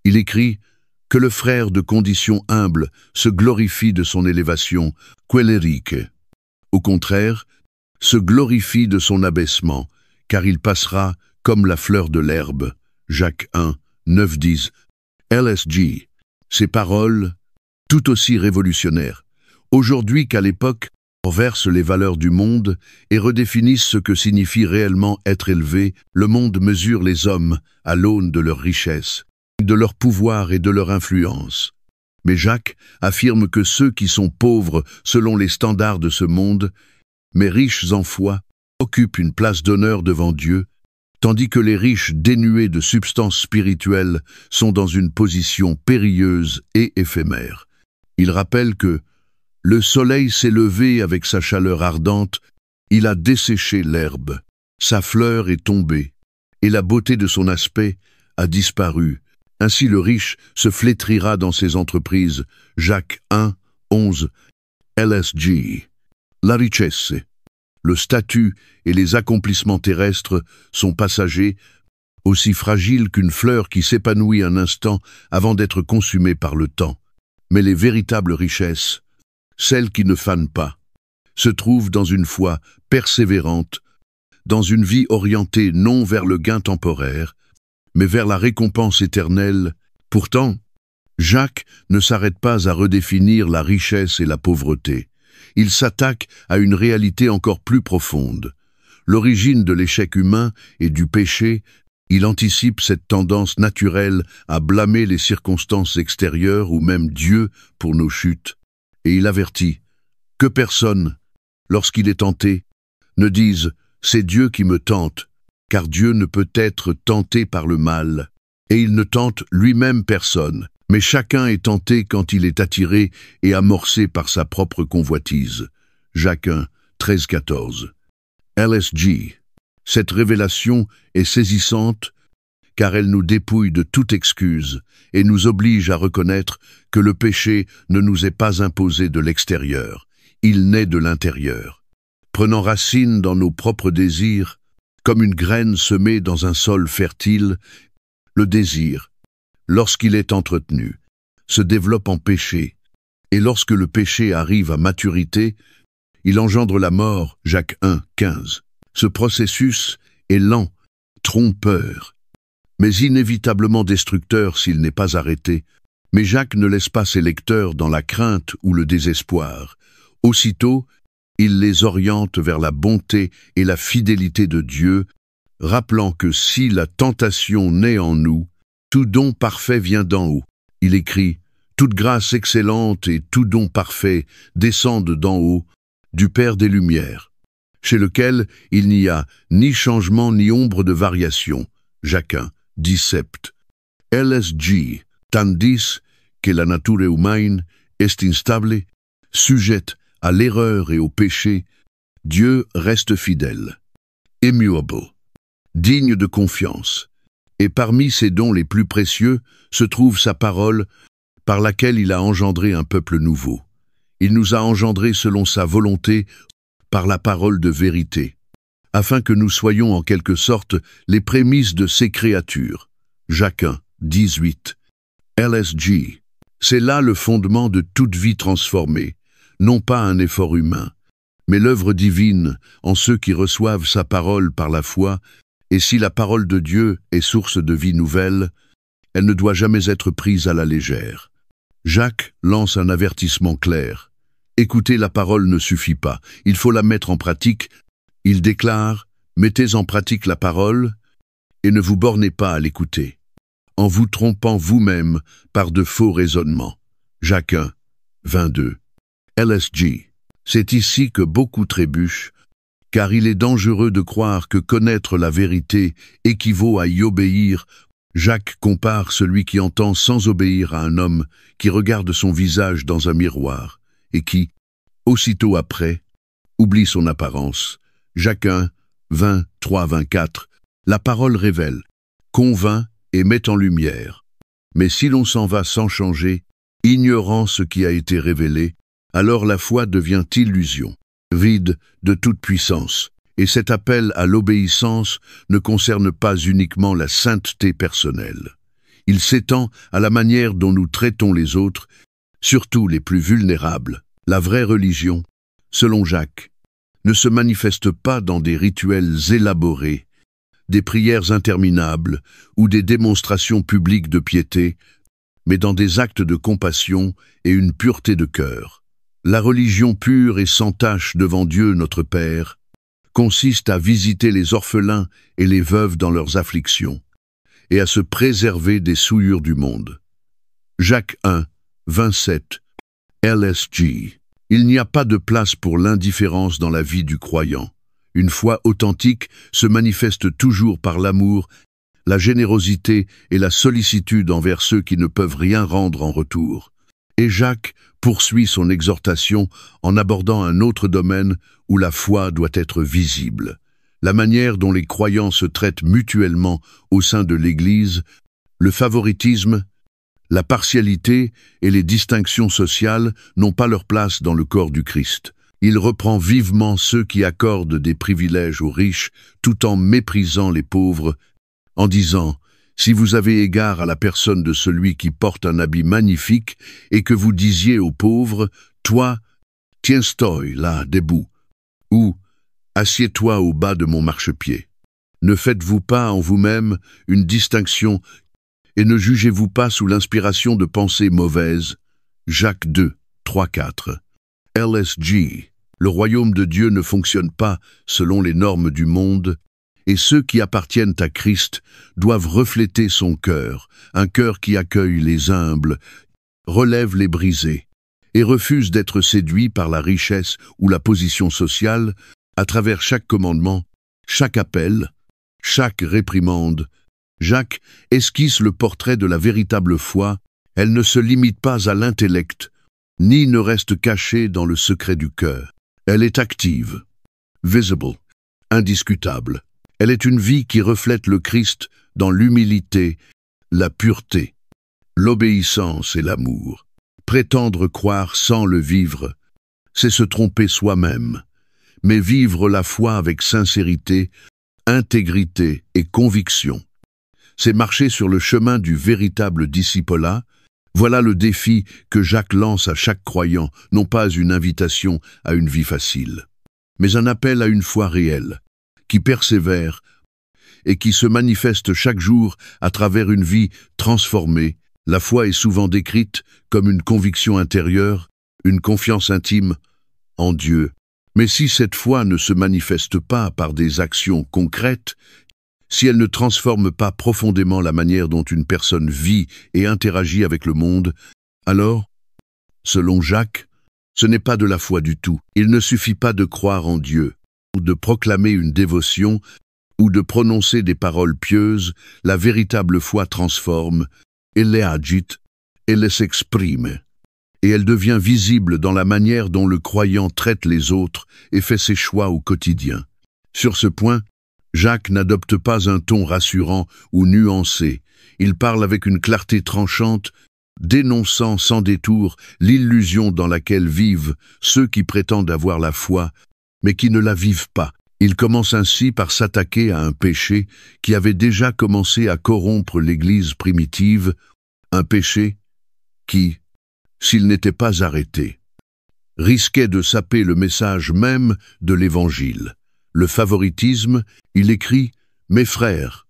Il écrit que le frère de condition humble se glorifie de son élévation, quellerique. Au contraire, se glorifie de son abaissement, car il passera comme la fleur de l'herbe. Jacques 1, 9-10. LSG. Ces paroles, tout aussi révolutionnaires, aujourd'hui qu'à l'époque, renversent les valeurs du monde et redéfinissent ce que signifie réellement être élevé. Le monde mesure les hommes à l'aune de leur richesse, de leur pouvoir et de leur influence. Mais Jacques affirme que ceux qui sont pauvres selon les standards de ce monde, mais riches en foi, occupent une place d'honneur devant Dieu, tandis que les riches dénués de substance spirituelle sont dans une position périlleuse et éphémère. Il rappelle que le soleil s'est levé avec sa chaleur ardente, il a desséché l'herbe, sa fleur est tombée, et la beauté de son aspect a disparu. Ainsi le riche se flétrira dans ses entreprises. Jacques 1, 11, LSG. La richesse, le statut et les accomplissements terrestres sont passagers, aussi fragiles qu'une fleur qui s'épanouit un instant avant d'être consumée par le temps. Mais les véritables richesses, celles qui ne fanent pas, se trouvent dans une foi persévérante, dans une vie orientée non vers le gain temporaire, mais vers la récompense éternelle. Pourtant, Jacques ne s'arrête pas à redéfinir la richesse et la pauvreté. Il s'attaque à une réalité encore plus profonde. L'origine de l'échec humain et du péché, il anticipe cette tendance naturelle à blâmer les circonstances extérieures ou même Dieu pour nos chutes. Et il avertit que personne, lorsqu'il est tenté, ne dise « c'est Dieu qui me tente », car Dieu ne peut être tenté par le mal, et il ne tente lui-même personne, mais chacun est tenté quand il est attiré et amorcé par sa propre convoitise. Jacques 1, 13-14. LSG. Cette révélation est saisissante, car elle nous dépouille de toute excuse et nous oblige à reconnaître que le péché ne nous est pas imposé de l'extérieur, il naît de l'intérieur. Prenant racine dans nos propres désirs, comme une graine semée dans un sol fertile, le désir, lorsqu'il est entretenu, se développe en péché, et lorsque le péché arrive à maturité, il engendre la mort. Jacques 1, 15. Ce processus est lent, trompeur, mais inévitablement destructeur s'il n'est pas arrêté. Mais Jacques ne laisse pas ses lecteurs dans la crainte ou le désespoir. Aussitôt, il les oriente vers la bonté et la fidélité de Dieu, rappelant que si la tentation naît en nous, tout don parfait vient d'en haut. Il écrit « Toute grâce excellente et tout don parfait descendent d'en haut, du Père des Lumières. » chez lequel il n'y a ni changement ni ombre de variation. Jacques 1, dicept. LSG, tandis que la nature humaine est instable, sujette à l'erreur et au péché, Dieu reste fidèle, immuable, digne de confiance. Et parmi ses dons les plus précieux se trouve sa parole, par laquelle il a engendré un peuple nouveau. Il nous a engendrés selon sa volonté, par la parole de vérité, afin que nous soyons en quelque sorte les prémices de ses créatures. Jacques 1, 18. LSG. C'est là le fondement de toute vie transformée, non pas un effort humain, mais l'œuvre divine en ceux qui reçoivent sa parole par la foi, et si la parole de Dieu est source de vie nouvelle, elle ne doit jamais être prise à la légère. Jacques lance un avertissement clair. Écouter la parole ne suffit pas, il faut la mettre en pratique. Il déclare, mettez en pratique la parole et ne vous bornez pas à l'écouter, en vous trompant vous-même par de faux raisonnements. Jacques 1, 22. LSG. C'est ici que beaucoup trébuchent, car il est dangereux de croire que connaître la vérité équivaut à y obéir. Jacques compare celui qui entend sans obéir à un homme qui regarde son visage dans un miroir et qui, aussitôt après, oublie son apparence. Jacques 1, 23-24. La parole révèle, convainc et met en lumière. Mais si l'on s'en va sans changer, ignorant ce qui a été révélé, alors la foi devient illusion, vide de toute puissance. Et cet appel à l'obéissance ne concerne pas uniquement la sainteté personnelle. Il s'étend à la manière dont nous traitons les autres, surtout les plus vulnérables. La vraie religion, selon Jacques, ne se manifeste pas dans des rituels élaborés, des prières interminables ou des démonstrations publiques de piété, mais dans des actes de compassion et une pureté de cœur. La religion pure et sans tache devant Dieu notre Père consiste à visiter les orphelins et les veuves dans leurs afflictions, et à se préserver des souillures du monde. Jacques 1, 27. LSG. Il n'y a pas de place pour l'indifférence dans la vie du croyant. Une foi authentique se manifeste toujours par l'amour, la générosité et la sollicitude envers ceux qui ne peuvent rien rendre en retour. Et Jacques poursuit son exhortation en abordant un autre domaine où la foi doit être visible. La manière dont les croyants se traitent mutuellement au sein de l'Église, le favoritisme, la partialité et les distinctions sociales n'ont pas leur place dans le corps du Christ. Il reprend vivement ceux qui accordent des privilèges aux riches tout en méprisant les pauvres, en disant « Si vous avez égard à la personne de celui qui porte un habit magnifique et que vous disiez aux pauvres « Toi, tiens-toi là, debout » ou « Assieds-toi au bas de mon marchepied ». Ne faites-vous pas en vous-même une distinction et ne jugez-vous pas sous l'inspiration de pensées mauvaises. Jacques 2, 3-4. LSG. Le royaume de Dieu ne fonctionne pas selon les normes du monde, et ceux qui appartiennent à Christ doivent refléter son cœur, un cœur qui accueille les humbles, relève les brisés, et refuse d'être séduit par la richesse ou la position sociale à travers chaque commandement, chaque appel, chaque réprimande. Jacques esquisse le portrait de la véritable foi. Elle ne se limite pas à l'intellect, ni ne reste cachée dans le secret du cœur. Elle est active, visible, indiscutable. Elle est une vie qui reflète le Christ dans l'humilité, la pureté, l'obéissance et l'amour. Prétendre croire sans le vivre, c'est se tromper soi-même, mais vivre la foi avec sincérité, intégrité et conviction. C'est marcher sur le chemin du véritable discipolat. Voilà le défi que Jacques lance à chaque croyant, non pas une invitation à une vie facile, mais un appel à une foi réelle, qui persévère et qui se manifeste chaque jour à travers une vie transformée. La foi est souvent décrite comme une conviction intérieure, une confiance intime en Dieu. Mais si cette foi ne se manifeste pas par des actions concrètes, si elle ne transforme pas profondément la manière dont une personne vit et interagit avec le monde, alors, selon Jacques, ce n'est pas de la foi du tout. Il ne suffit pas de croire en Dieu. de proclamer une dévotion ou de prononcer des paroles pieuses, la véritable foi transforme, elle les agite, elle les exprime. Et elle devient visible dans la manière dont le croyant traite les autres et fait ses choix au quotidien. Sur ce point, Jacques n'adopte pas un ton rassurant ou nuancé. Il parle avec une clarté tranchante, dénonçant sans détour l'illusion dans laquelle vivent ceux qui prétendent avoir la foi, mais qui ne la vivent pas. Il commence ainsi par s'attaquer à un péché qui avait déjà commencé à corrompre l'Église primitive, un péché qui, s'il n'était pas arrêté, risquait de saper le message même de l'Évangile. Le favoritisme, il écrit « Mes frères,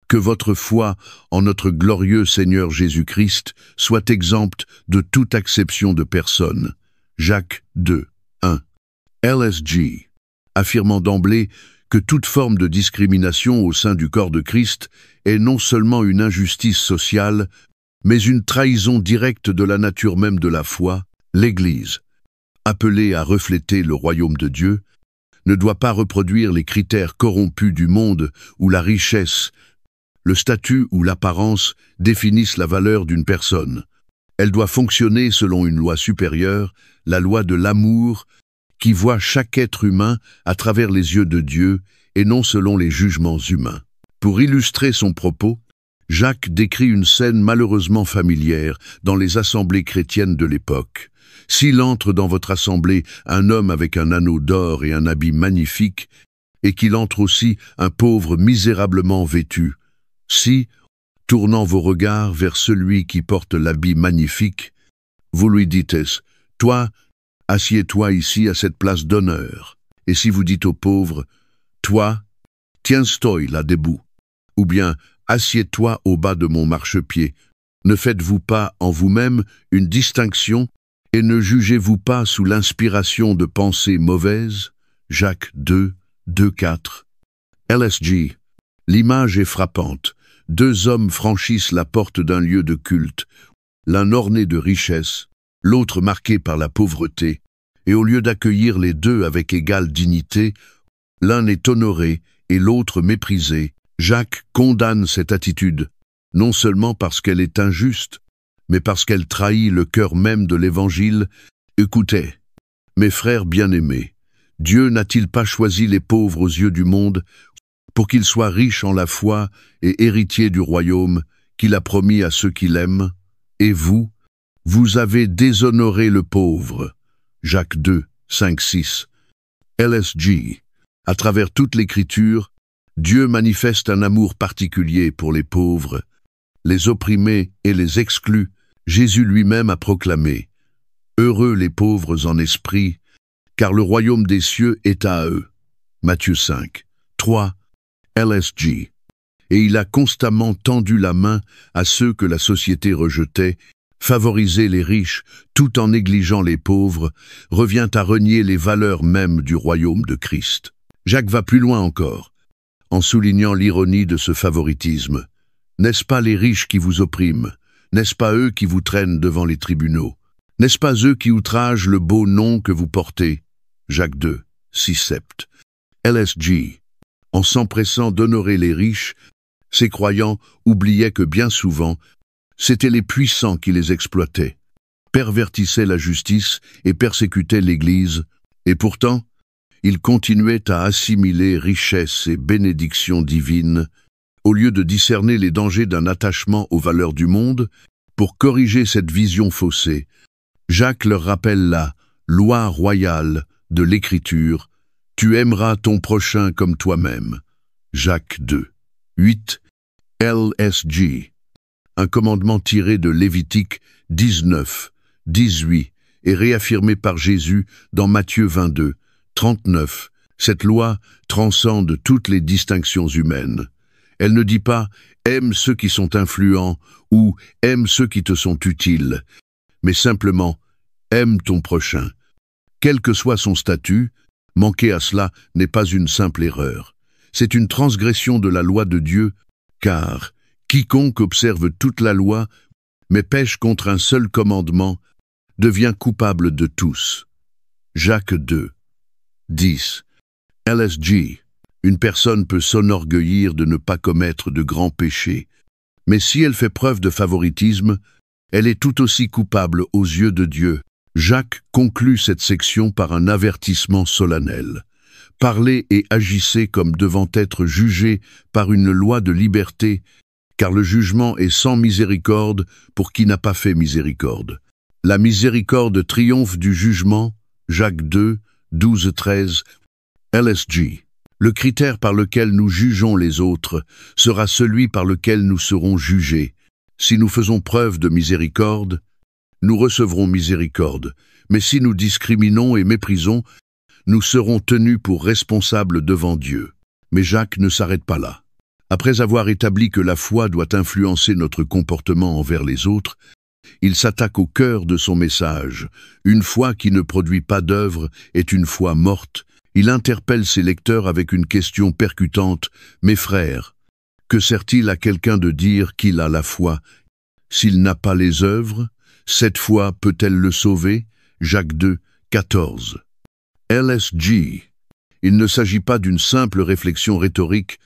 que votre foi en notre glorieux Seigneur Jésus-Christ soit exempte de toute acception de personne. » Jacques 2, 1. LSG, affirmant d'emblée que toute forme de discrimination au sein du corps de Christ est non seulement une injustice sociale, mais une trahison directe de la nature même de la foi, l'Église, appelée à refléter le royaume de Dieu, ne doit pas reproduire les critères corrompus du monde où la richesse, le statut ou l'apparence définissent la valeur d'une personne. Elle doit fonctionner selon une loi supérieure, la loi de l'amour, qui voit chaque être humain à travers les yeux de Dieu et non selon les jugements humains. Pour illustrer son propos, Jacques décrit une scène malheureusement familière dans les assemblées chrétiennes de l'époque. S'il entre dans votre assemblée un homme avec un anneau d'or et un habit magnifique, et qu'il entre aussi un pauvre misérablement vêtu, si, tournant vos regards vers celui qui porte l'habit magnifique, vous lui dites « Toi, assieds-toi ici à cette place d'honneur », et si vous dites au pauvre « Toi, tiens-toi là debout », ou bien « Assieds-toi au bas de mon marchepied », ne faites-vous pas en vous-même une distinction et ne jugez-vous pas sous l'inspiration de pensées mauvaises? Jacques 2, 2-4. LSG. L'image est frappante. Deux hommes franchissent la porte d'un lieu de culte, l'un orné de richesse, l'autre marqué par la pauvreté, et au lieu d'accueillir les deux avec égale dignité, l'un est honoré et l'autre méprisé. Jacques condamne cette attitude, non seulement parce qu'elle est injuste, mais parce qu'elle trahit le cœur même de l'Évangile. Écoutez, mes frères bien-aimés, Dieu n'a-t-il pas choisi les pauvres aux yeux du monde pour qu'ils soient riches en la foi et héritiers du royaume qu'il a promis à ceux qui l'aiment? Et vous, vous avez déshonoré le pauvre. Jacques 2, 5-6. LSG. À travers toute l'Écriture, Dieu manifeste un amour particulier pour les pauvres, les opprimés et les exclus. Jésus lui-même a proclamé « Heureux les pauvres en esprit, car le royaume des cieux est à eux. » Matthieu 5, 3, LSG. Et il a constamment tendu la main à ceux que la société rejetait. Favoriser les riches tout en négligeant les pauvres revient à renier les valeurs mêmes du royaume de Christ. Jacques va plus loin encore, en soulignant l'ironie de ce favoritisme. N'est-ce pas les riches qui vous oppriment? N'est-ce pas eux qui vous traînent devant les tribunaux? N'est-ce pas eux qui outragent le beau nom que vous portez? Jacques 2, 6-7. LSG. En s'empressant d'honorer les riches, ces croyants oubliaient que bien souvent, c'étaient les puissants qui les exploitaient, pervertissaient la justice et persécutaient l'Église, et pourtant, ils continuaient à assimiler richesse et bénédictions divines, au lieu de discerner les dangers d'un attachement aux valeurs du monde. Pour corriger cette vision faussée, Jacques leur rappelle la loi royale de l'Écriture « Tu aimeras ton prochain comme toi-même » Jacques 2, 8, LSG. Un commandement tiré de Lévitique 19, 18 et réaffirmé par Jésus dans Matthieu 22, 39. Cette loi transcende toutes les distinctions humaines. Elle ne dit pas « aime ceux qui sont influents » ou « aime ceux qui te sont utiles », mais simplement « aime ton prochain ». Quel que soit son statut, manquer à cela n'est pas une simple erreur. C'est une transgression de la loi de Dieu, car quiconque observe toute la loi, mais pêche contre un seul commandement, devient coupable de tous. Jacques 2, 10. LSG. Une personne peut s'enorgueillir de ne pas commettre de grands péchés, mais si elle fait preuve de favoritisme, elle est tout aussi coupable aux yeux de Dieu. Jacques conclut cette section par un avertissement solennel. Parlez et agissez comme devant être jugés par une loi de liberté, car le jugement est sans miséricorde pour qui n'a pas fait miséricorde. La miséricorde triomphe du jugement, Jacques 2, 12-13, LSG. Le critère par lequel nous jugeons les autres sera celui par lequel nous serons jugés. Si nous faisons preuve de miséricorde, nous recevrons miséricorde, mais si nous discriminons et méprisons, nous serons tenus pour responsables devant Dieu. Mais Jacques ne s'arrête pas là. Après avoir établi que la foi doit influencer notre comportement envers les autres, il s'attaque au cœur de son message. Une foi qui ne produit pas d'œuvre est une foi morte. Il interpelle ses lecteurs avec une question percutante. « Mes frères, que sert-il à quelqu'un de dire qu'il a la foi? S'il n'a pas les œuvres, cette foi peut-elle le sauver » Jacques 2, 14. LSG. Il ne s'agit pas d'une simple réflexion rhétorique,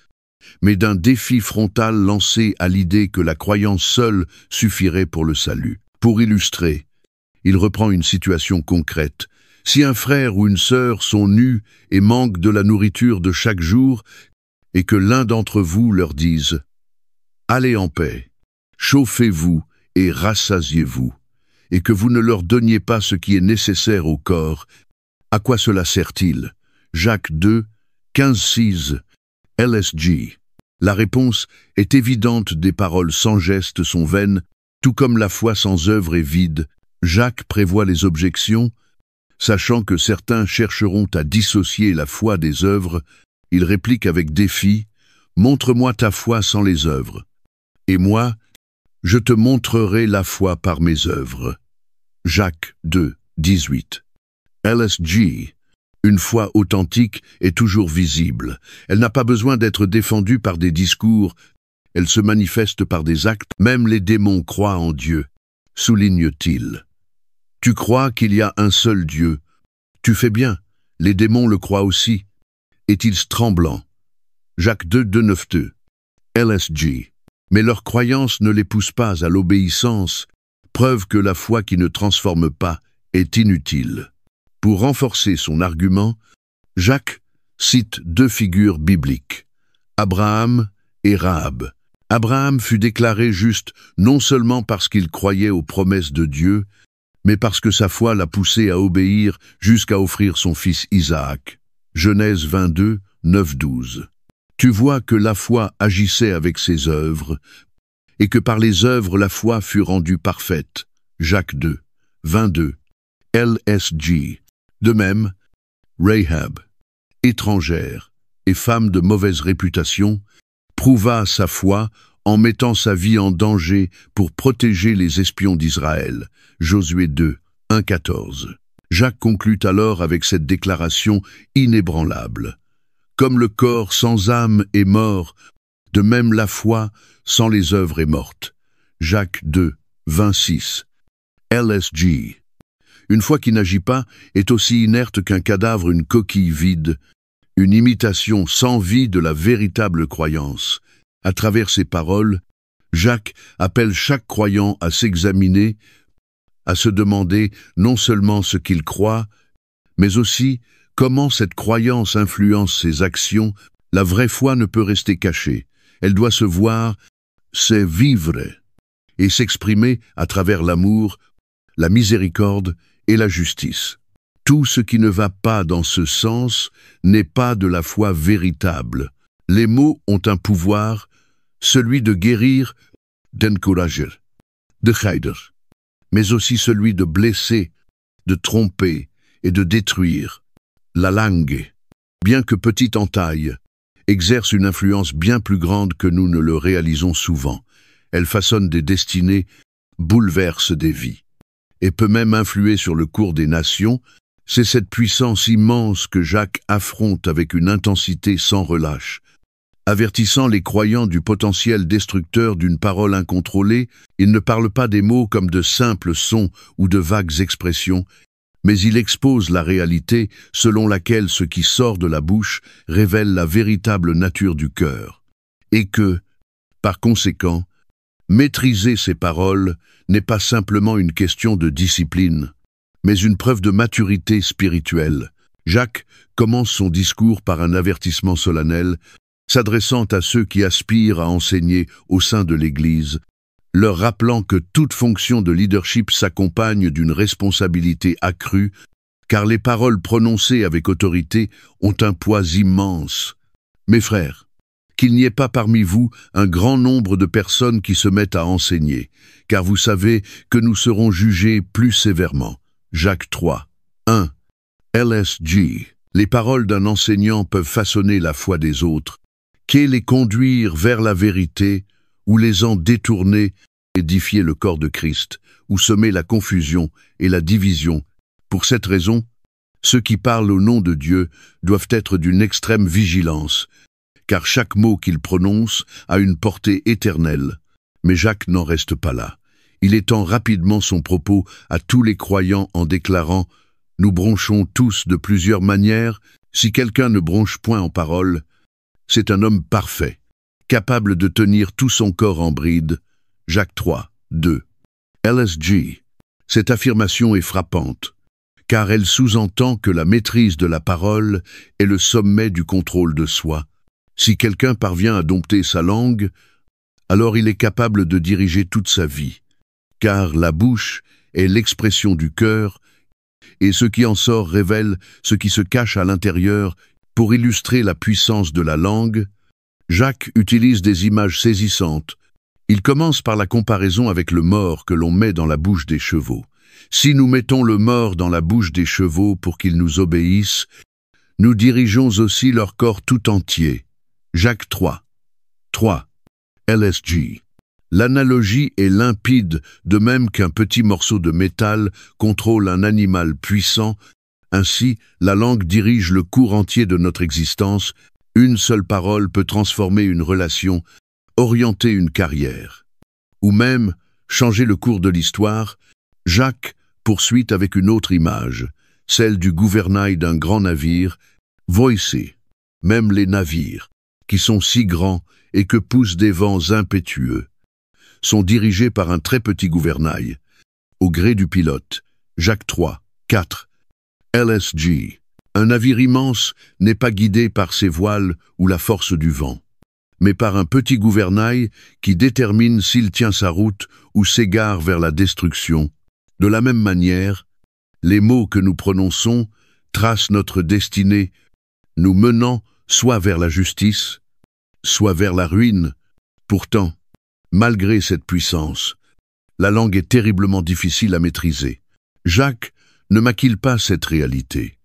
mais d'un défi frontal lancé à l'idée que la croyance seule suffirait pour le salut. Pour illustrer, il reprend une situation concrète. Si un frère ou une sœur sont nus et manquent de la nourriture de chaque jour, et que l'un d'entre vous leur dise « Allez en paix, chauffez-vous et rassasiez-vous », et que vous ne leur donniez pas ce qui est nécessaire au corps, à quoi cela sert-il? Jacques 2, 15-6, LSG. La réponse est évidente, des paroles sans geste sont vaines, tout comme la foi sans œuvre est vide. Jacques prévoit les objections. Sachant que certains chercheront à dissocier la foi des œuvres, il réplique avec défi « Montre-moi ta foi sans les œuvres, et moi, je te montrerai la foi par mes œuvres. » Jacques 2, 18. LSG. Une foi authentique est toujours visible. Elle n'a pas besoin d'être défendue par des discours. Elle se manifeste par des actes. Même les démons croient en Dieu, souligne-t-il. Tu crois qu'il y a un seul Dieu. Tu fais bien, les démons le croient aussi. Est-il tremblant? Jacques 2, 2-9-2. LSG. Mais leur croyance ne les pousse pas à l'obéissance, preuve que la foi qui ne transforme pas est inutile. Pour renforcer son argument, Jacques cite deux figures bibliques, Abraham et Rahab. Abraham fut déclaré juste non seulement parce qu'il croyait aux promesses de Dieu, mais parce que sa foi l'a poussé à obéir jusqu'à offrir son fils Isaac. Genèse 22, 9-12. Tu vois que la foi agissait avec ses œuvres, et que par les œuvres la foi fut rendue parfaite. Jacques 2, 22. LSG. De même, Rahab, étrangère et femme de mauvaise réputation, prouva sa foi en mettant sa vie en danger pour protéger les espions d'Israël. Josué 2, 1-14. Jacques conclut alors avec cette déclaration inébranlable. Comme le corps sans âme est mort, de même la foi sans les œuvres est morte. Jacques 2, 26. LSG. Une foi qui n'agit pas est aussi inerte qu'un cadavre, une coquille vide, une imitation sans vie de la véritable croyance. À travers ces paroles, Jacques appelle chaque croyant à s'examiner, à se demander non seulement ce qu'il croit, mais aussi comment cette croyance influence ses actions. La vraie foi ne peut rester cachée. Elle doit se voir, c'est vivre, et s'exprimer à travers l'amour, la miséricorde et la justice. Tout ce qui ne va pas dans ce sens n'est pas de la foi véritable. Les mots ont un pouvoir, celui de guérir, d'encourager, de guider, mais aussi celui de blesser, de tromper et de détruire. La langue, bien que petite en taille, exerce une influence bien plus grande que nous ne le réalisons souvent. Elle façonne des destinées, bouleverse des vies, et peut même influer sur le cours des nations. C'est cette puissance immense que Jacques affronte avec une intensité sans relâche. Avertissant les croyants du potentiel destructeur d'une parole incontrôlée, il ne parle pas des mots comme de simples sons ou de vagues expressions. mais il expose la réalité selon laquelle ce qui sort de la bouche révèle la véritable nature du cœur, et que, par conséquent, maîtriser ces paroles n'est pas simplement une question de discipline, mais une preuve de maturité spirituelle. Jacques commence son discours par un avertissement solennel, s'adressant à ceux qui aspirent à enseigner au sein de l'Église, leur rappelant que toute fonction de leadership s'accompagne d'une responsabilité accrue, car les paroles prononcées avec autorité ont un poids immense. Mes frères, qu'il n'y ait pas parmi vous un grand nombre de personnes qui se mettent à enseigner, car vous savez que nous serons jugés plus sévèrement. Jacques 3, 1. LSG. Les paroles d'un enseignant peuvent façonner la foi des autres, qu'est les conduire vers la vérité, ou les en détourner, édifier le corps de Christ, ou semer la confusion et la division. Pour cette raison, ceux qui parlent au nom de Dieu doivent être d'une extrême vigilance, car chaque mot qu'ils prononcent a une portée éternelle. Mais Jacques n'en reste pas là. Il étend rapidement son propos à tous les croyants en déclarant « Nous bronchons tous de plusieurs manières. Si quelqu'un ne bronche point en parole, c'est un homme parfait, capable de tenir tout son corps en bride. » Jacques 3, 2. LSG. Cette affirmation est frappante, car elle sous-entend que la maîtrise de la parole est le sommet du contrôle de soi. Si quelqu'un parvient à dompter sa langue, alors il est capable de diriger toute sa vie, car la bouche est l'expression du cœur, et ce qui en sort révèle ce qui se cache à l'intérieur. Pour illustrer la puissance de la langue, Jacques utilise des images saisissantes. Il commence par la comparaison avec le mors que l'on met dans la bouche des chevaux. Si nous mettons le mors dans la bouche des chevaux pour qu'ils nous obéissent, nous dirigeons aussi leur corps tout entier. Jacques 3. 3. LSG. L'analogie est limpide, de même qu'un petit morceau de métal contrôle un animal puissant. Ainsi, la langue dirige le cours entier de notre existence. Une seule parole peut transformer une relation, orienter une carrière, ou même changer le cours de l'histoire. Jacques poursuit avec une autre image, celle du gouvernail d'un grand navire. Voici, même les navires, qui sont si grands et que poussent des vents impétueux, sont dirigés par un très petit gouvernail, au gré du pilote. Jacques 3, 4. LSG. Un navire immense n'est pas guidé par ses voiles ou la force du vent, mais par un petit gouvernail qui détermine s'il tient sa route ou s'égare vers la destruction. De la même manière, les mots que nous prononçons tracent notre destinée, nous menant soit vers la justice, soit vers la ruine. Pourtant, malgré cette puissance, la langue est terriblement difficile à maîtriser. Jacques ne maquille pas cette réalité.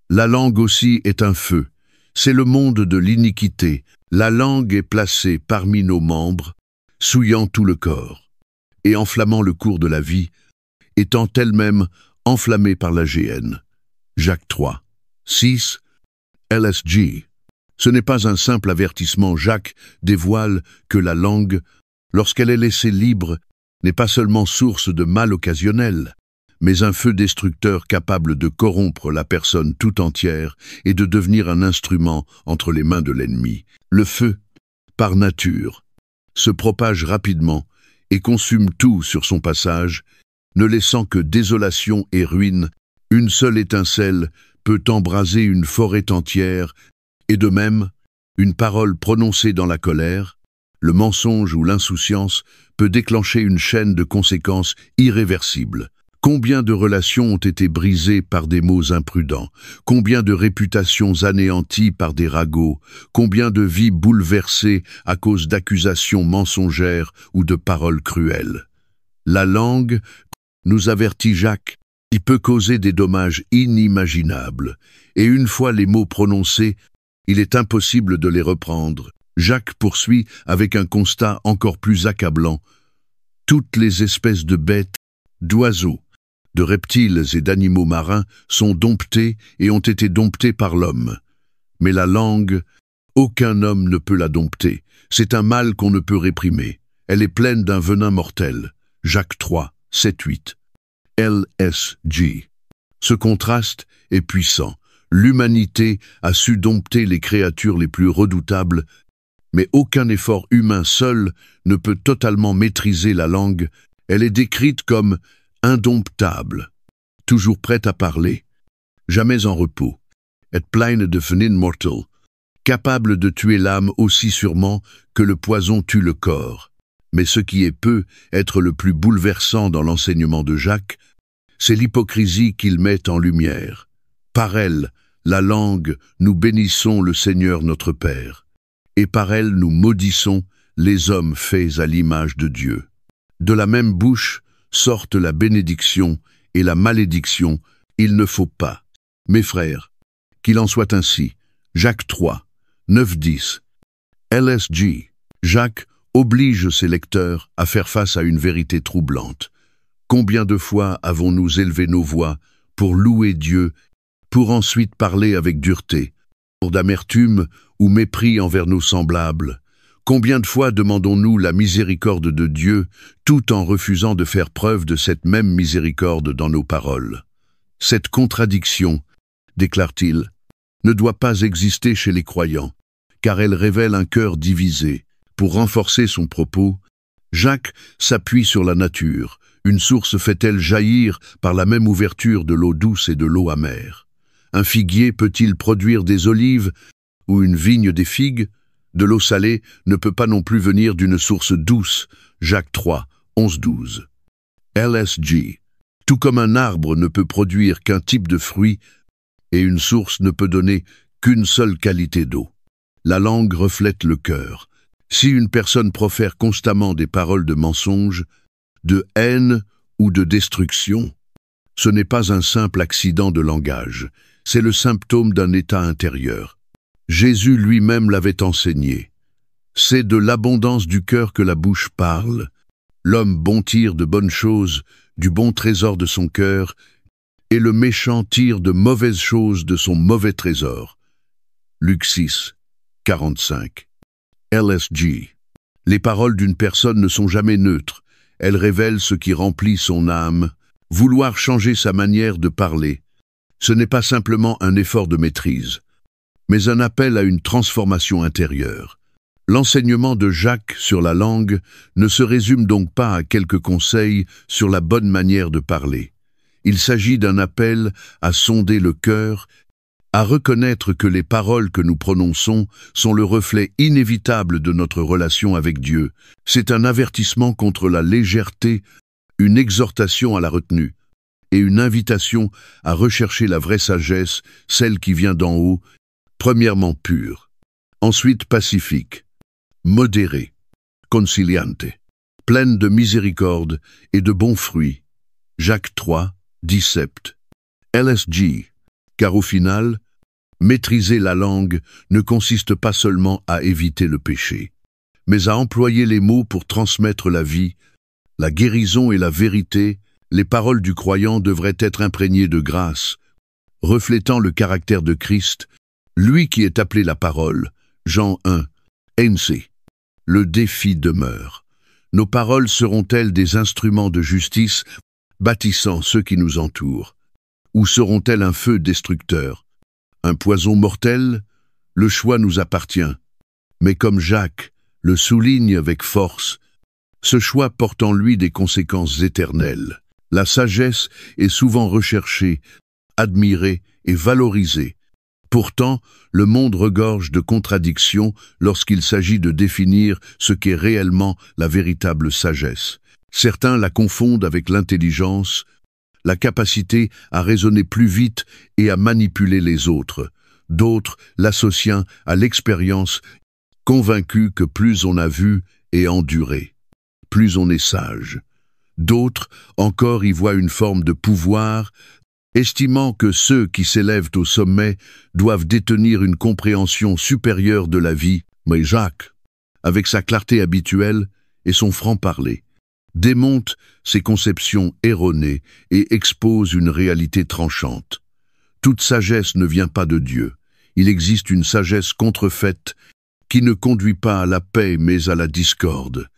La langue aussi est un feu. C'est le monde de l'iniquité. La langue est placée parmi nos membres, souillant tout le corps, et enflammant le cours de la vie, étant elle-même enflammée par la géhenne. Jacques 3, 6. LSG. Ce n'est pas un simple avertissement. Jacques dévoile que la langue, lorsqu'elle est laissée libre, n'est pas seulement source de mal occasionnel, mais un feu destructeur capable de corrompre la personne tout entière et de devenir un instrument entre les mains de l'ennemi. Le feu, par nature, se propage rapidement et consume tout sur son passage, ne laissant que désolation et ruine. Une seule étincelle peut embraser une forêt entière, et de même, une parole prononcée dans la colère, le mensonge ou l'insouciance peut déclencher une chaîne de conséquences irréversibles. Combien de relations ont été brisées par des mots imprudents? Combien de réputations anéanties par des ragots? Combien de vies bouleversées à cause d'accusations mensongères ou de paroles cruelles? La langue, nous avertit Jacques, il peut causer des dommages inimaginables, et une fois les mots prononcés, il est impossible de les reprendre. Jacques poursuit avec un constat encore plus accablant. Toutes les espèces de bêtes, d'oiseaux, de reptiles et d'animaux marins sont domptés et ont été domptés par l'homme. Mais la langue, aucun homme ne peut la dompter. C'est un mal qu'on ne peut réprimer. Elle est pleine d'un venin mortel. Jacques 3, 7, 8. LSG. Ce contraste est puissant. L'humanité a su dompter les créatures les plus redoutables, mais aucun effort humain seul ne peut totalement maîtriser la langue. Elle est décrite comme indomptable, toujours prête à parler, jamais en repos, et pleine de venin mortel, capable de tuer l'âme aussi sûrement que le poison tue le corps. Mais ce qui peut être le plus bouleversant dans l'enseignement de Jacques, c'est l'hypocrisie qu'il met en lumière. Par elle, la langue, nous bénissons le Seigneur notre Père, et par elle nous maudissons les hommes faits à l'image de Dieu. De la même bouche sortent la bénédiction et la malédiction. Il ne faut pas, mes frères, qu'il en soit ainsi. Jacques 3, 9-10. LSG. Jacques oblige ses lecteurs à faire face à une vérité troublante. Combien de fois avons-nous élevé nos voix pour louer Dieu, pour ensuite parler avec dureté, pour d'amertume ou mépris envers nos semblables? Combien de fois demandons-nous la miséricorde de Dieu, tout en refusant de faire preuve de cette même miséricorde dans nos paroles? Cette contradiction, déclare-t-il, ne doit pas exister chez les croyants, car elle révèle un cœur divisé. Pour renforcer son propos, Jacques s'appuie sur la nature. Une source fait-elle jaillir par la même ouverture de l'eau douce et de l'eau amère? Un figuier peut-il produire des olives ou une vigne des figues? De l'eau salée ne peut pas non plus venir d'une source douce. Jacques 3, 11-12. LSG. Tout comme un arbre ne peut produire qu'un type de fruit et une source ne peut donner qu'une seule qualité d'eau. La langue reflète le cœur. Si une personne profère constamment des paroles de mensonge, de haine ou de destruction, ce n'est pas un simple accident de langage, c'est le symptôme d'un état intérieur. Jésus lui-même l'avait enseigné. C'est de l'abondance du cœur que la bouche parle. L'homme bon tire de bonnes choses, du bon trésor de son cœur, et le méchant tire de mauvaises choses de son mauvais trésor. Luc 6, 45. LSG. Les paroles d'une personne ne sont jamais neutres. Elles révèlent ce qui remplit son âme. Vouloir changer sa manière de parler, ce n'est pas simplement un effort de maîtrise, mais un appel à une transformation intérieure. L'enseignement de Jacques sur la langue ne se résume donc pas à quelques conseils sur la bonne manière de parler. Il s'agit d'un appel à sonder le cœur, à reconnaître que les paroles que nous prononçons sont le reflet inévitable de notre relation avec Dieu. C'est un avertissement contre la légèreté, une exhortation à la retenue, et une invitation à rechercher la vraie sagesse, celle qui vient d'en haut, premièrement pure, ensuite pacifique, modérée, conciliante, pleine de miséricorde et de bons fruits. Jacques 3, 17. LSG. Car au final, maîtriser la langue ne consiste pas seulement à éviter le péché, mais à employer les mots pour transmettre la vie, la guérison et la vérité. Les paroles du croyant devraient être imprégnées de grâce, reflétant le caractère de Christ, lui qui est appelé la parole. Jean 1, NC. Le défi demeure. Nos paroles seront-elles des instruments de justice, bâtissant ceux qui nous entourent? Ou seront-elles un feu destructeur? Un poison mortel? Le choix nous appartient. Mais comme Jacques le souligne avec force, ce choix porte en lui des conséquences éternelles. La sagesse est souvent recherchée, admirée et valorisée. Pourtant, le monde regorge de contradictions lorsqu'il s'agit de définir ce qu'est réellement la véritable sagesse. Certains la confondent avec l'intelligence, la capacité à raisonner plus vite et à manipuler les autres. D'autres l'associent à l'expérience, convaincus que plus on a vu et enduré, plus on est sage. D'autres encore y voient une forme de pouvoir, estimant que ceux qui s'élèvent au sommet doivent détenir une compréhension supérieure de la vie. Mais Jacques, avec sa clarté habituelle et son franc-parler, démonte ces conceptions erronées et expose une réalité tranchante. Toute sagesse ne vient pas de Dieu. Il existe une sagesse contrefaite qui ne conduit pas à la paix mais à la discorde,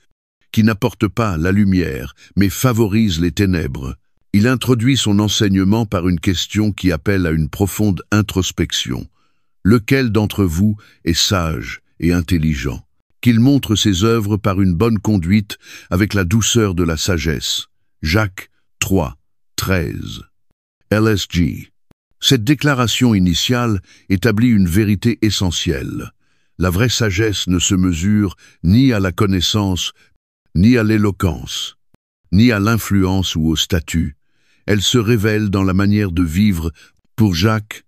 qui n'apporte pas la lumière mais favorise les ténèbres. Il introduit son enseignement par une question qui appelle à une profonde introspection. Lequel d'entre vous est sage et intelligent? Qu'il montre ses œuvres par une bonne conduite avec la douceur de la sagesse. Jacques 3, 13. LSG. Cette déclaration initiale établit une vérité essentielle. La vraie sagesse ne se mesure ni à la connaissance, ni à l'éloquence, ni à l'influence ou au statut. Elle se révèle dans la manière de vivre. Pour Jacques,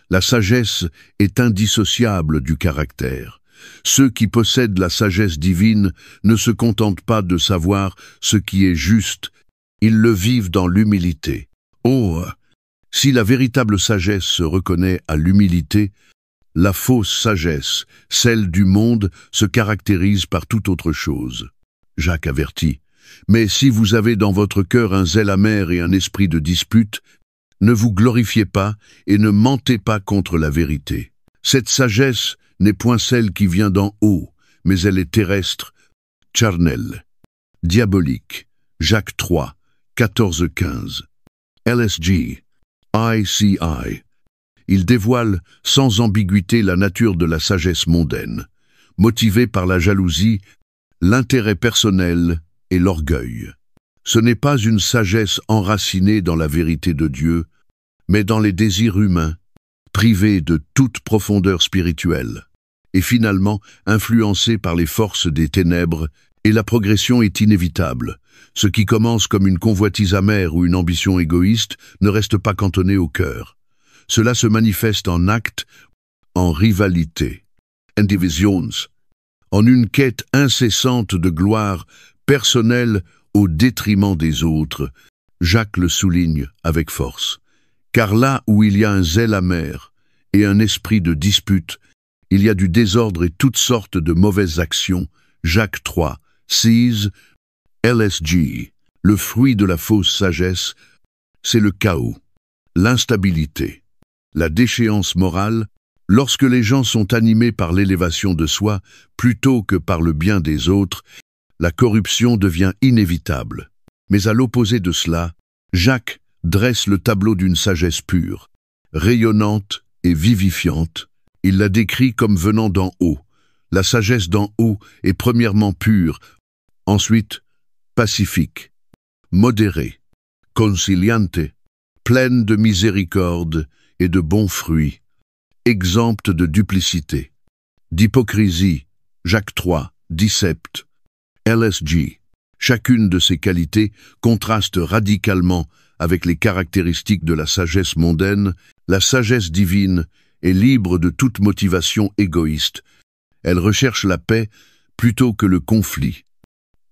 la sagesse est indissociable du caractère. Ceux qui possèdent la sagesse divine ne se contentent pas de savoir ce qui est juste, ils le vivent dans l'humilité. Oh, si la véritable sagesse se reconnaît à l'humilité, la fausse sagesse, celle du monde, se caractérise par toute autre chose. Jacques avertit. Mais si vous avez dans votre cœur un zèle amer et un esprit de dispute, ne vous glorifiez pas et ne mentez pas contre la vérité. Cette sagesse n'est point celle qui vient d'en haut, mais elle est terrestre, charnelle, diabolique. Jacques 3, 14-15. LSG, ICI. Il dévoile sans ambiguïté la nature de la sagesse mondaine, motivée par la jalousie, l'intérêt personnel et l'orgueil. Ce n'est pas une sagesse enracinée dans la vérité de Dieu, mais dans les désirs humains, privée de toute profondeur spirituelle, et finalement influencée par les forces des ténèbres, et la progression est inévitable. Ce qui commence comme une convoitise amère ou une ambition égoïste ne reste pas cantonné au cœur. Cela se manifeste en actes, en rivalité, en divisions, en une quête incessante de gloire personnelle au détriment des autres. Jacques le souligne avec force. Car là où il y a un zèle amer et un esprit de dispute, il y a du désordre et toutes sortes de mauvaises actions. Jacques 3, 6, LSG. Le fruit de la fausse sagesse, c'est le chaos, l'instabilité, la déchéance morale. Lorsque les gens sont animés par l'élévation de soi plutôt que par le bien des autres, la corruption devient inévitable. Mais à l'opposé de cela, Jacques dresse le tableau d'une sagesse pure, rayonnante et vivifiante. Il la décrit comme venant d'en haut. La sagesse d'en haut est premièrement pure, ensuite pacifique, modérée, conciliante, pleine de miséricorde et de bons fruits, exempte de duplicité, d'hypocrisie. Jacques 3, 17. LSG. Chacune de ces qualités contraste radicalement avec les caractéristiques de la sagesse mondaine. La sagesse divine est libre de toute motivation égoïste. Elle recherche la paix plutôt que le conflit.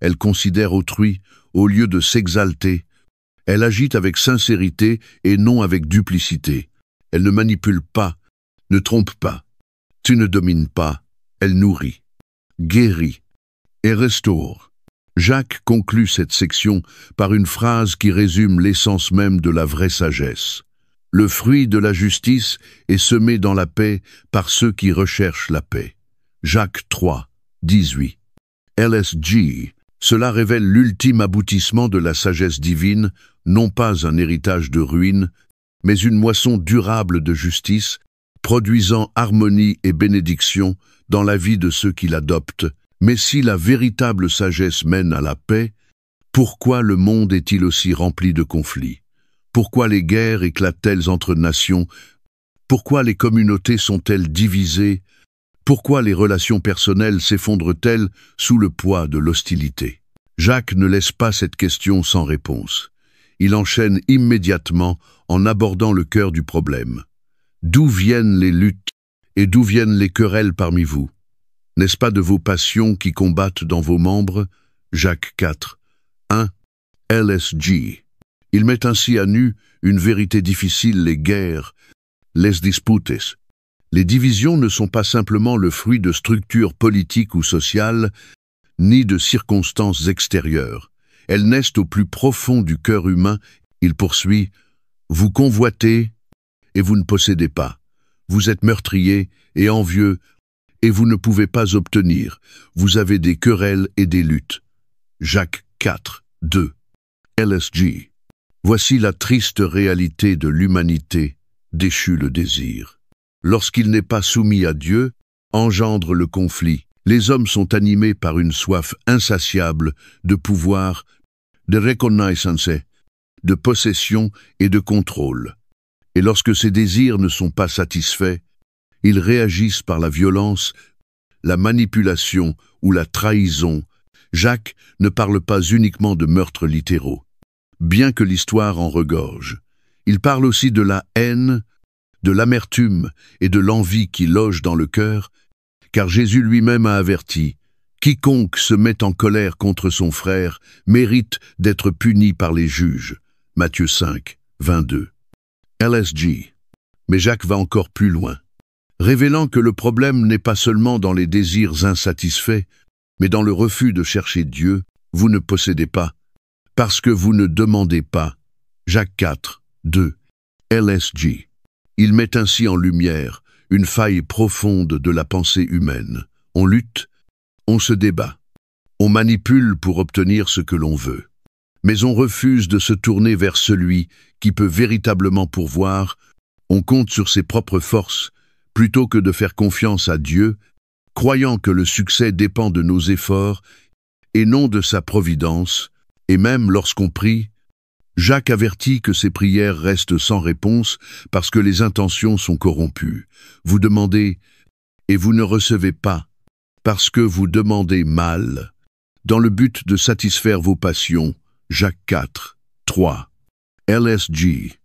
Elle considère autrui au lieu de s'exalter. Elle agit avec sincérité et non avec duplicité. Elle ne manipule pas, ne trompe pas. Tu ne domines pas, elle nourrit, guérit et restaure. Jacques conclut cette section par une phrase qui résume l'essence même de la vraie sagesse. Le fruit de la justice est semé dans la paix par ceux qui recherchent la paix. Jacques 3, 18. LSG. Cela révèle l'ultime aboutissement de la sagesse divine, non pas un héritage de ruine, mais une moisson durable de justice, produisant harmonie et bénédiction dans la vie de ceux qui l'adoptent. Mais si la véritable sagesse mène à la paix, pourquoi le monde est-il aussi rempli de conflits? Pourquoi les guerres éclatent-elles entre nations? Pourquoi les communautés sont-elles divisées? Pourquoi les relations personnelles s'effondrent-elles sous le poids de l'hostilité? Jacques ne laisse pas cette question sans réponse. Il enchaîne immédiatement en abordant le cœur du problème. D'où viennent les luttes et d'où viennent les querelles parmi vous? N'est-ce pas de vos passions qui combattent dans vos membres? Jacques 4, 1. LSG. Il met ainsi à nu une vérité difficile: les guerres, les disputes. Les divisions ne sont pas simplement le fruit de structures politiques ou sociales, ni de circonstances extérieures. Elles naissent au plus profond du cœur humain. Il poursuit: vous convoitez et vous ne possédez pas. Vous êtes meurtrier et envieux et vous ne pouvez pas obtenir. Vous avez des querelles et des luttes. Jacques 4, 2. LSG. Voici la triste réalité de l'humanité, déchu le désir. Lorsqu'il n'est pas soumis à Dieu, engendre le conflit. Les hommes sont animés par une soif insatiable de pouvoir, de reconnaissance, de possession et de contrôle. Et lorsque ces désirs ne sont pas satisfaits, ils réagissent par la violence, la manipulation ou la trahison. Jacques ne parle pas uniquement de meurtres littéraux, bien que l'histoire en regorge. Il parle aussi de la haine, de l'amertume et de l'envie qui logent dans le cœur, car Jésus lui-même a averti « Quiconque se met en colère contre son frère mérite d'être puni par les juges » Matthieu 5, 22. LSG. Mais Jacques va encore plus loin, révélant que le problème n'est pas seulement dans les désirs insatisfaits, mais dans le refus de chercher Dieu. Vous ne possédez pas, parce que vous ne demandez pas. Jacques 4, 2. LSG. Il met ainsi en lumière une faille profonde de la pensée humaine. On lutte, on se débat, on manipule pour obtenir ce que l'on veut. Mais on refuse de se tourner vers celui qui peut véritablement pourvoir. On compte sur ses propres forces, plutôt que de faire confiance à Dieu, croyant que le succès dépend de nos efforts et non de sa providence. Et même lorsqu'on prie, Jacques avertit que ces prières restent sans réponse parce que les intentions sont corrompues. Vous demandez et vous ne recevez pas, parce que vous demandez mal, dans le but de satisfaire vos passions. Jacques 4, 3. LSG.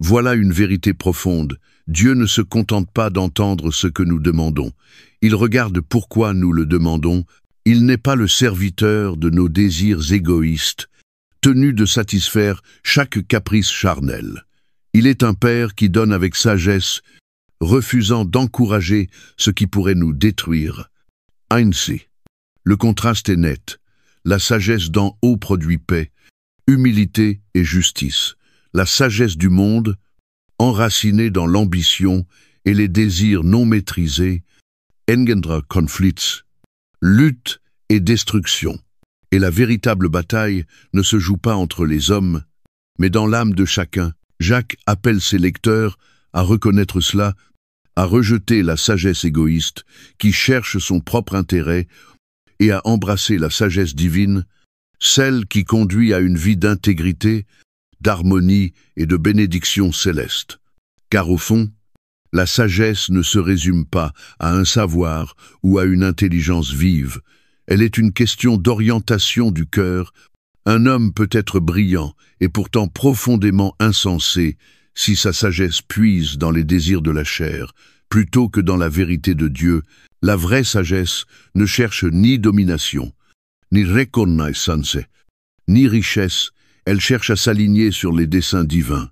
Voilà une vérité profonde. Dieu ne se contente pas d'entendre ce que nous demandons. Il regarde pourquoi nous le demandons. Il n'est pas le serviteur de nos désirs égoïstes, tenu de satisfaire chaque caprice charnel. Il est un père qui donne avec sagesse, refusant d'encourager ce qui pourrait nous détruire. Ainsi, le contraste est net. La sagesse d'en haut produit paix, humilité et justice. La sagesse du monde, enracinée dans l'ambition et les désirs non maîtrisés, engendra conflits, lutte et destruction. Et la véritable bataille ne se joue pas entre les hommes, mais dans l'âme de chacun. Jacques appelle ses lecteurs à reconnaître cela, à rejeter la sagesse égoïste qui cherche son propre intérêt et à embrasser la sagesse divine, celle qui conduit à une vie d'intégrité, d'harmonie et de bénédiction céleste. Car au fond, la sagesse ne se résume pas à un savoir ou à une intelligence vive. Elle est une question d'orientation du cœur. Un homme peut être brillant et pourtant profondément insensé si sa sagesse puise dans les désirs de la chair, plutôt que dans la vérité de Dieu. La vraie sagesse ne cherche ni domination, ni reconnaissance, ni richesse. Elle cherche à s'aligner sur les desseins divins,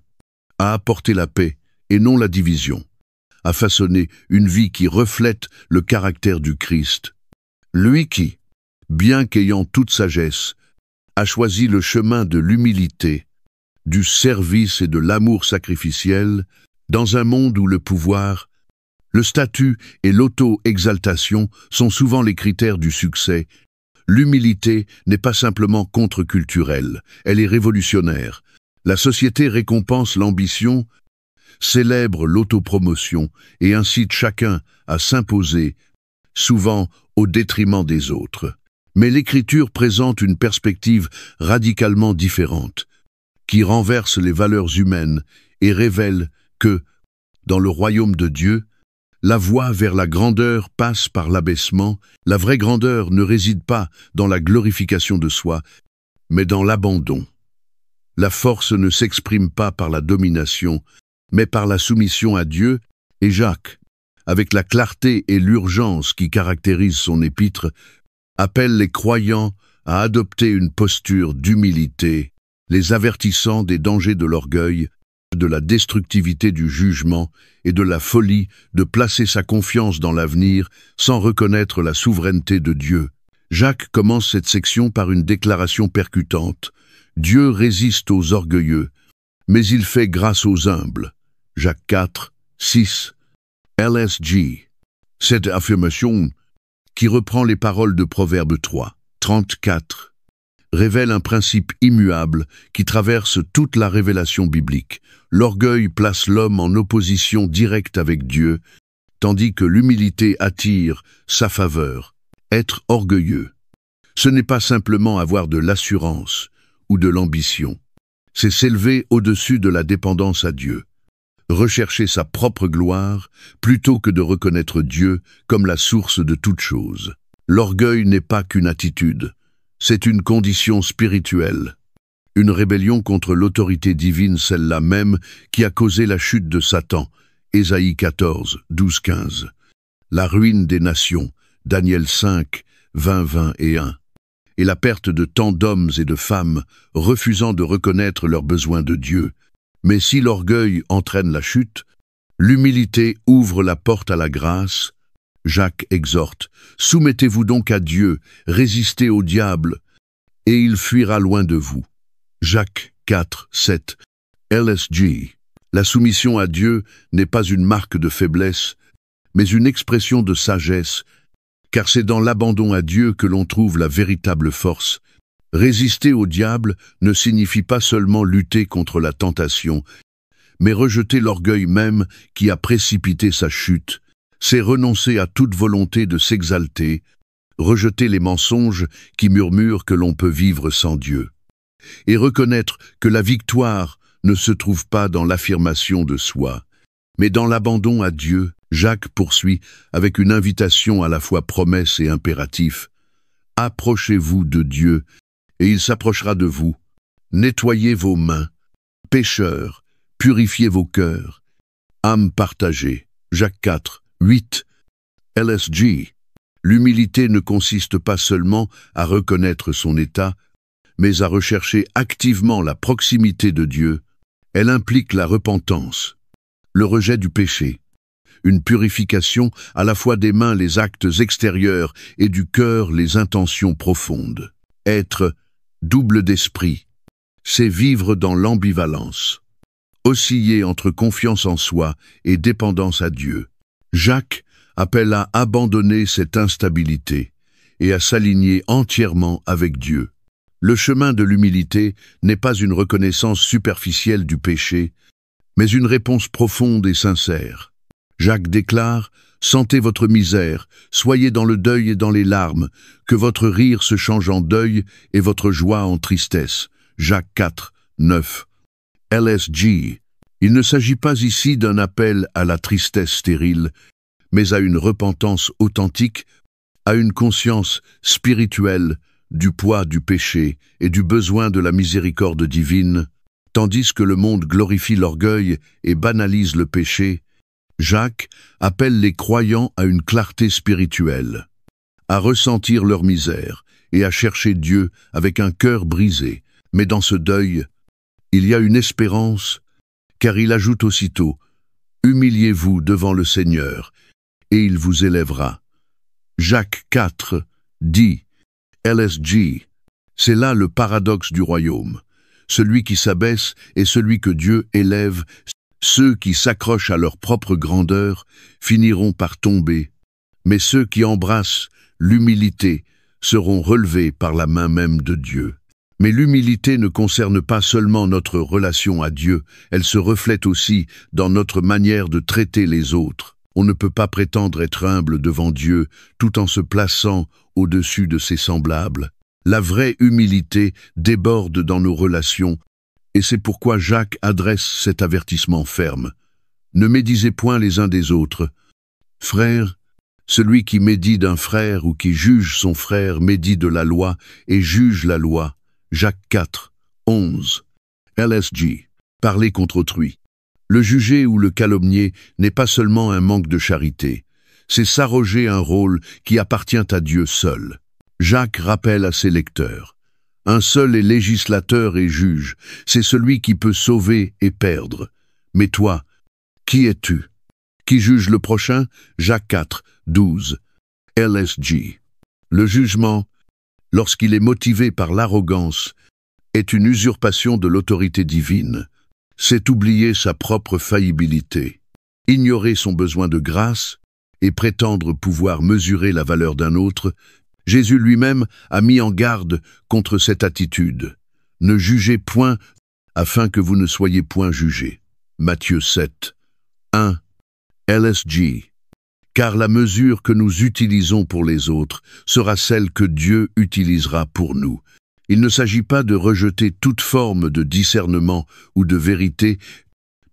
à apporter la paix et non la division, à façonner une vie qui reflète le caractère du Christ. Lui qui, bien qu'ayant toute sagesse, a choisi le chemin de l'humilité, du service et de l'amour sacrificiel, dans un monde où le pouvoir, le statut et l'auto-exaltation sont souvent les critères du succès. L'humilité n'est pas simplement contre-culturelle, elle est révolutionnaire. La société récompense l'ambition, célèbre l'autopromotion et incite chacun à s'imposer, souvent au détriment des autres. Mais l'Écriture présente une perspective radicalement différente, qui renverse les valeurs humaines et révèle que, dans le royaume de Dieu, la voie vers la grandeur passe par l'abaissement. La vraie grandeur ne réside pas dans la glorification de soi, mais dans l'abandon. La force ne s'exprime pas par la domination, mais par la soumission à Dieu. Et Jacques, avec la clarté et l'urgence qui caractérisent son épître, appelle les croyants à adopter une posture d'humilité, les avertissant des dangers de l'orgueil, de la destructivité du jugement et de la folie de placer sa confiance dans l'avenir sans reconnaître la souveraineté de Dieu. Jacques commence cette section par une déclaration percutante. Dieu résiste aux orgueilleux, mais il fait grâce aux humbles. Jacques 4, 6. LSG. Cette affirmation, qui reprend les paroles de Proverbe 3, 34, révèle un principe immuable qui traverse toute la révélation biblique. L'orgueil place l'homme en opposition directe avec Dieu, tandis que l'humilité attire sa faveur. Être orgueilleux, ce n'est pas simplement avoir de l'assurance ou de l'ambition, c'est s'élever au-dessus de la dépendance à Dieu, rechercher sa propre gloire plutôt que de reconnaître Dieu comme la source de toute chose. L'orgueil n'est pas qu'une attitude, c'est une condition spirituelle, une rébellion contre l'autorité divine, celle-là même qui a causé la chute de Satan, Ésaïe 14, 12-15, la ruine des nations, Daniel 5, 20 et 1, et la perte de tant d'hommes et de femmes refusant de reconnaître leurs besoins de Dieu. Mais si l'orgueil entraîne la chute, l'humilité ouvre la porte à la grâce. Jacques exhorte, « Soumettez-vous donc à Dieu, résistez au diable, et il fuira loin de vous. » Jacques 4, 7, LSG. La soumission à Dieu n'est pas une marque de faiblesse, mais une expression de sagesse, car c'est dans l'abandon à Dieu que l'on trouve la véritable force. Résister au diable ne signifie pas seulement lutter contre la tentation, mais rejeter l'orgueil même qui a précipité sa chute. C'est renoncer à toute volonté de s'exalter, rejeter les mensonges qui murmurent que l'on peut vivre sans Dieu, et reconnaître que la victoire ne se trouve pas dans l'affirmation de soi, mais dans l'abandon à Dieu. Jacques poursuit avec une invitation à la fois promesse et impératif. « Approchez-vous de Dieu, et il s'approchera de vous. Nettoyez vos mains. Pécheurs, purifiez vos cœurs. Âme partagée. » Jacques 4, 8. LSG. L'humilité ne consiste pas seulement à reconnaître son état, mais à rechercher activement la proximité de Dieu. Elle implique la repentance, le rejet du péché, une purification à la fois des mains, les actes extérieurs, et du cœur, les intentions profondes. Être double d'esprit, c'est vivre dans l'ambivalence, osciller entre confiance en soi et dépendance à Dieu. Jacques appelle à abandonner cette instabilité et à s'aligner entièrement avec Dieu. Le chemin de l'humilité n'est pas une reconnaissance superficielle du péché, mais une réponse profonde et sincère. Jacques déclare « Sentez votre misère, soyez dans le deuil et dans les larmes, que votre rire se change en deuil et votre joie en tristesse. » Jacques 4, 9. LSG. Il ne s'agit pas ici d'un appel à la tristesse stérile, mais à une repentance authentique, à une conscience spirituelle du poids du péché et du besoin de la miséricorde divine. Tandis que le monde glorifie l'orgueil et banalise le péché, Jacques appelle les croyants à une clarté spirituelle, à ressentir leur misère et à chercher Dieu avec un cœur brisé. Mais dans ce deuil, il y a une espérance, car il ajoute aussitôt « Humiliez-vous devant le Seigneur, et il vous élèvera. » Jacques 4 dit LSG. C'est là le paradoxe du royaume. Celui qui s'abaisse est celui que Dieu élève. Ceux qui s'accrochent à leur propre grandeur finiront par tomber, mais ceux qui embrassent l'humilité seront relevés par la main même de Dieu. Mais l'humilité ne concerne pas seulement notre relation à Dieu, elle se reflète aussi dans notre manière de traiter les autres. On ne peut pas prétendre être humble devant Dieu tout en se plaçant au-dessus de ses semblables. La vraie humilité déborde dans nos relations, et c'est pourquoi Jacques adresse cet avertissement ferme. Ne médisez point les uns des autres. Frères, celui qui médit d'un frère ou qui juge son frère médit de la loi et juge la loi. Jacques 4, 11. LSG. Parler contre autrui. Le juger ou le calomnier n'est pas seulement un manque de charité, c'est s'arroger un rôle qui appartient à Dieu seul. Jacques rappelle à ses lecteurs. Un seul est législateur et juge, c'est celui qui peut sauver et perdre. Mais toi, qui es-tu? Qui juge le prochain? Jacques 4, 12. LSG. Le jugement, lorsqu'il est motivé par l'arrogance, est une usurpation de l'autorité divine. C'est oublier sa propre faillibilité, ignorer son besoin de grâce et prétendre pouvoir mesurer la valeur d'un autre, Jésus lui-même a mis en garde contre cette attitude. Ne jugez point, afin que vous ne soyez point jugés. Matthieu 7, 1, LSG. Car la mesure que nous utilisons pour les autres sera celle que Dieu utilisera pour nous. Il ne s'agit pas de rejeter toute forme de discernement ou de vérité,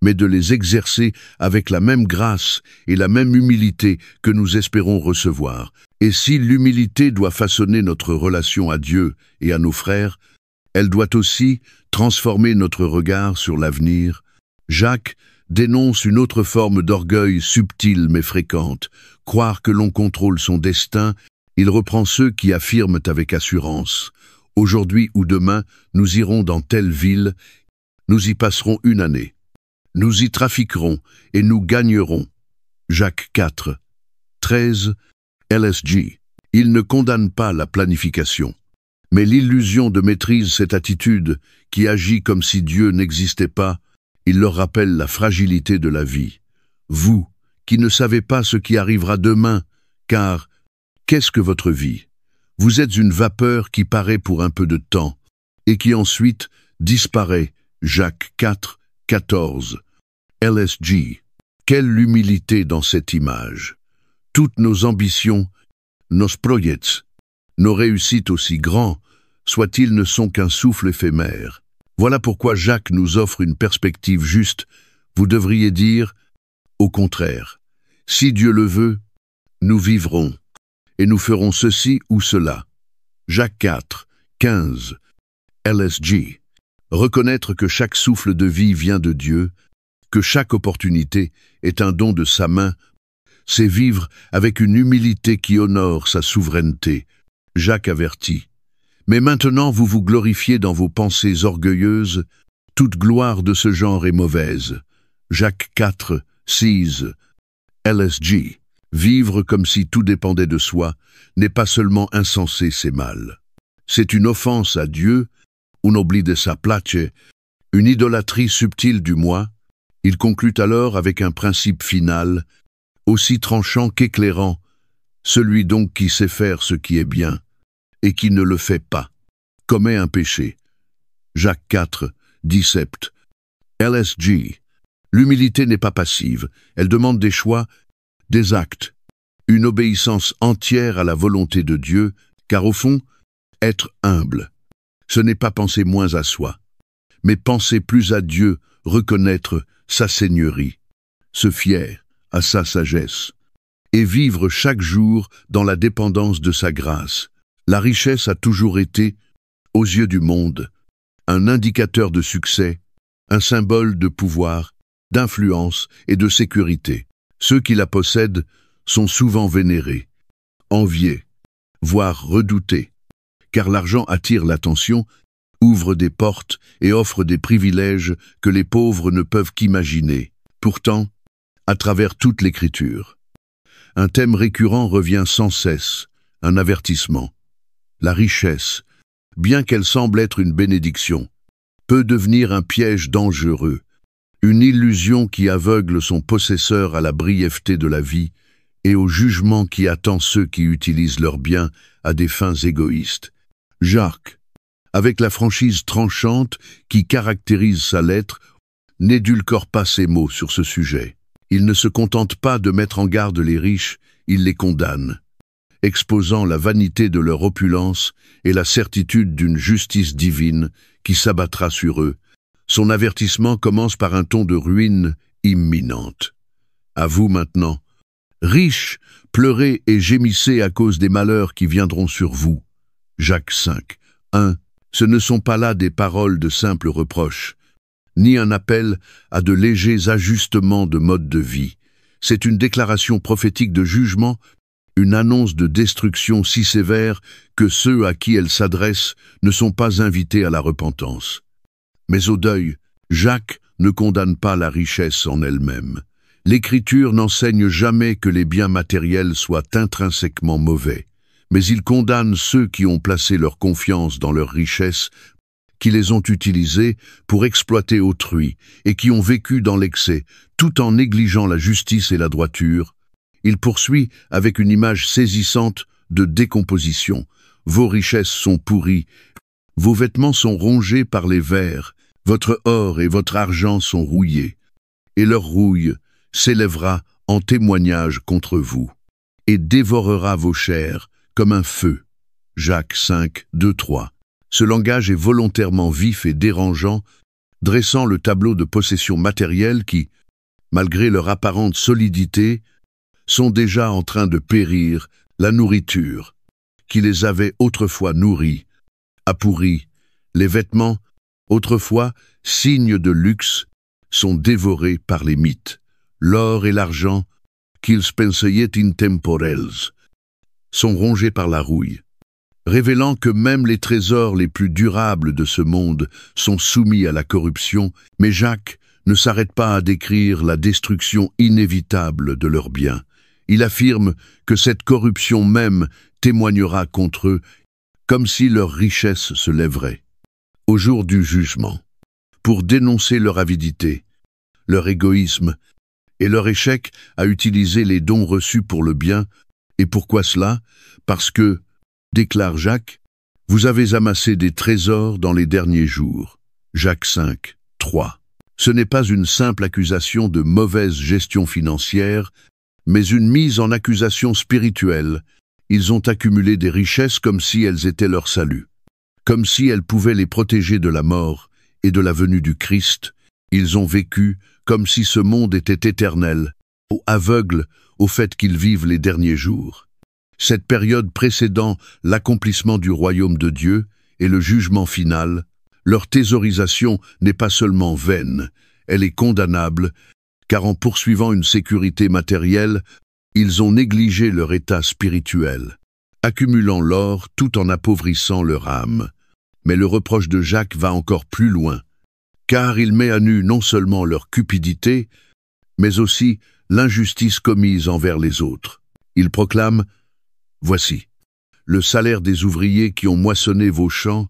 mais de les exercer avec la même grâce et la même humilité que nous espérons recevoir. Et si l'humilité doit façonner notre relation à Dieu et à nos frères, elle doit aussi transformer notre regard sur l'avenir. Jacques dénonce une autre forme d'orgueil subtile mais fréquente. Croire que l'on contrôle son destin, il reprend ceux qui affirment avec assurance « Aujourd'hui ou demain, nous irons dans telle ville, nous y passerons une année. Nous y trafiquerons et nous gagnerons. » Jacques 4, 13, LSG. Il ne condamne pas la planification. Mais l'illusion de maîtrise cette attitude qui agit comme si Dieu n'existait pas. Il leur rappelle la fragilité de la vie. Vous, qui ne savez pas ce qui arrivera demain, car qu'est-ce que votre vie? Vous êtes une vapeur qui paraît pour un peu de temps et qui ensuite disparaît. Jacques 4, 14. LSG. Quelle humilité dans cette image. Toutes nos ambitions, nos projets, nos réussites aussi grands, soient-ils ne sont qu'un souffle éphémère. Voilà pourquoi Jacques nous offre une perspective juste. Vous devriez dire, au contraire, si Dieu le veut, nous vivrons, et nous ferons ceci ou cela. Jacques 4, 15, LSG. Reconnaître que chaque souffle de vie vient de Dieu, que chaque opportunité est un don de sa main, c'est vivre avec une humilité qui honore sa souveraineté. Jacques avertit. Mais maintenant vous vous glorifiez dans vos pensées orgueilleuses, toute gloire de ce genre est mauvaise. Jacques 4, 6, LSG. Vivre comme si tout dépendait de soi n'est pas seulement insensé, c'est mal. C'est une offense à Dieu, un oubli sa place, une idolâtrie subtile du moi. Il conclut alors avec un principe final, aussi tranchant qu'éclairant, celui donc qui sait faire ce qui est bien, et qui ne le fait pas, commet un péché. Jacques 4, 17. LSG. L'humilité n'est pas passive, elle demande des choix, des actes, une obéissance entière à la volonté de Dieu, car au fond, être humble, ce n'est pas penser moins à soi, mais penser plus à Dieu, reconnaître sa seigneurie, se fier à sa sagesse, et vivre chaque jour dans la dépendance de sa grâce. La richesse a toujours été, aux yeux du monde, un indicateur de succès, un symbole de pouvoir, d'influence et de sécurité. Ceux qui la possèdent sont souvent vénérés, enviés, voire redoutés, car l'argent attire l'attention, ouvre des portes et offre des privilèges que les pauvres ne peuvent qu'imaginer. Pourtant, à travers toute l'Écriture, un thème récurrent revient sans cesse, un avertissement. La richesse, bien qu'elle semble être une bénédiction, peut devenir un piège dangereux, une illusion qui aveugle son possesseur à la brièveté de la vie et au jugement qui attend ceux qui utilisent leurs biens à des fins égoïstes. Jacques, avec la franchise tranchante qui caractérise sa lettre, n'édulcore pas ses mots sur ce sujet. Il ne se contente pas de mettre en garde les riches, il les condamne, exposant la vanité de leur opulence et la certitude d'une justice divine qui s'abattra sur eux. Son avertissement commence par un ton de ruine imminente. À vous maintenant, riches, pleurez et gémissez à cause des malheurs qui viendront sur vous. Jacques 5, 1. Ce ne sont pas là des paroles de simples reproches, ni un appel à de légers ajustements de mode de vie. C'est une déclaration prophétique de jugement, une annonce de destruction si sévère que ceux à qui elle s'adresse ne sont pas invités à la repentance. Mais au deuil, Jacques ne condamne pas la richesse en elle-même. L'Écriture n'enseigne jamais que les biens matériels soient intrinsèquement mauvais, mais il condamne ceux qui ont placé leur confiance dans leurs richesses, qui les ont utilisées pour exploiter autrui et qui ont vécu dans l'excès, tout en négligeant la justice et la droiture. Il poursuit avec une image saisissante de décomposition. Vos richesses sont pourries, vos vêtements sont rongés par les vers, votre or et votre argent sont rouillés, et leur rouille s'élèvera en témoignage contre vous, et dévorera vos chairs comme un feu. Jacques 5, 2, 3. Ce langage est volontairement vif et dérangeant, dressant le tableau de possessions matérielles qui, malgré leur apparente solidité, sont déjà en train de périr. La nourriture, qui les avait autrefois nourris, appauvris. Les vêtements, autrefois signes de luxe, sont dévorés par les mythes. L'or et l'argent, qu'ils pensaient intemporels, sont rongés par la rouille, révélant que même les trésors les plus durables de ce monde sont soumis à la corruption. Mais Jacques ne s'arrête pas à décrire la destruction inévitable de leurs biens. Il affirme que cette corruption même témoignera contre eux, comme si leur richesse se lèverait. Au jour du jugement, pour dénoncer leur avidité, leur égoïsme et leur échec à utiliser les dons reçus pour le bien. Et pourquoi cela? Parce que, déclare Jacques, vous avez amassé des trésors dans les derniers jours. Jacques 5, 3. Ce n'est pas une simple accusation de mauvaise gestion financière, mais une mise en accusation spirituelle. Ils ont accumulé des richesses comme si elles étaient leur salut, comme si elles pouvaient les protéger de la mort et de la venue du Christ. Ils ont vécu comme si ce monde était éternel, aveugles au fait qu'ils vivent les derniers jours. Cette période précédant l'accomplissement du royaume de Dieu et le jugement final, leur thésaurisation n'est pas seulement vaine, elle est condamnable, car en poursuivant une sécurité matérielle, ils ont négligé leur état spirituel, accumulant l'or tout en appauvrissant leur âme. Mais le reproche de Jacques va encore plus loin, car il met à nu non seulement leur cupidité, mais aussi l'injustice commise envers les autres. Il proclame « Voici, le salaire des ouvriers qui ont moissonné vos champs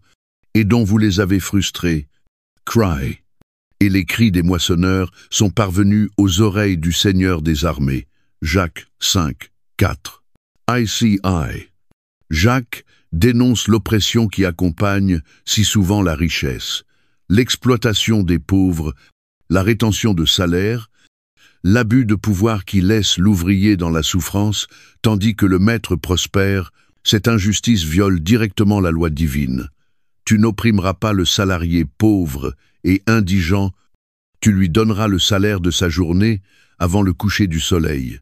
et dont vous les avez frustrés. Cry !» Et les cris des moissonneurs sont parvenus aux oreilles du Seigneur des armées. Jacques 5, 4. ICI. Jacques dénonce l'oppression qui accompagne si souvent la richesse, l'exploitation des pauvres, la rétention de salaire, l'abus de pouvoir qui laisse l'ouvrier dans la souffrance, tandis que le maître prospère. Cette injustice viole directement la loi divine. Tu n'opprimeras pas le salarié pauvre et indigent, tu lui donneras le salaire de sa journée avant le coucher du soleil,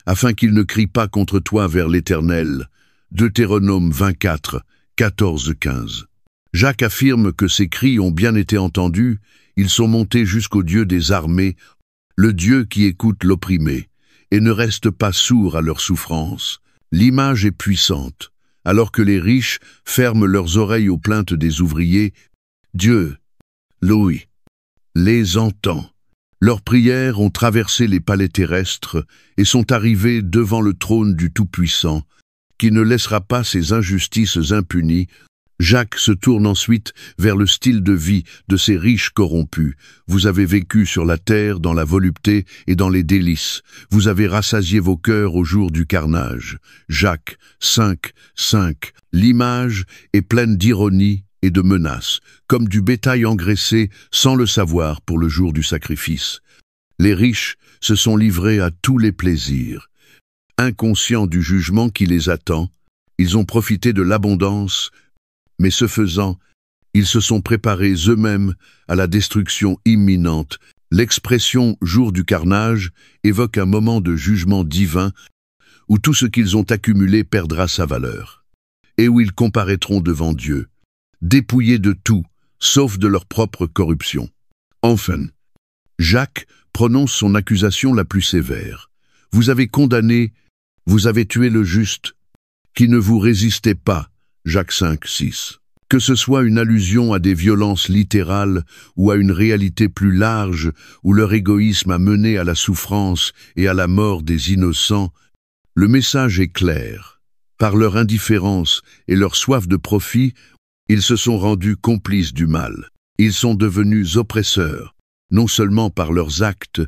afin qu'il ne crie pas contre toi vers l'Éternel. Deutéronome 24, 14, 15. Jacques affirme que ces cris ont bien été entendus, ils sont montés jusqu'au Dieu des armées, le Dieu qui écoute l'opprimé, et ne reste pas sourd à leur souffrance. L'image est puissante. Alors que les riches ferment leurs oreilles aux plaintes des ouvriers, Dieu, lui, les entend. Leurs prières ont traversé les palais terrestres et sont arrivées devant le trône du Tout-Puissant, qui ne laissera pas ces injustices impunies. Jacques se tourne ensuite vers le style de vie de ces riches corrompus. Vous avez vécu sur la terre dans la volupté et dans les délices. Vous avez rassasié vos cœurs au jour du carnage. Jacques 5, 5. L'image est pleine d'ironie et de menaces, comme du bétail engraissé sans le savoir pour le jour du sacrifice. Les riches se sont livrés à tous les plaisirs. Inconscients du jugement qui les attend, ils ont profité de l'abondance, mais ce faisant, ils se sont préparés eux-mêmes à la destruction imminente. L'expression « jour du carnage » évoque un moment de jugement divin où tout ce qu'ils ont accumulé perdra sa valeur, et où ils comparaîtront devant Dieu, dépouillés de tout, sauf de leur propre corruption. Enfin, Jacques prononce son accusation la plus sévère. Vous avez condamné, vous avez tué le juste, qui ne vous résistait pas. Jacques 5, 6. Que ce soit une allusion à des violences littérales ou à une réalité plus large où leur égoïsme a mené à la souffrance et à la mort des innocents, le message est clair. Par leur indifférence et leur soif de profit, ils se sont rendus complices du mal. Ils sont devenus oppresseurs, non seulement par leurs actes,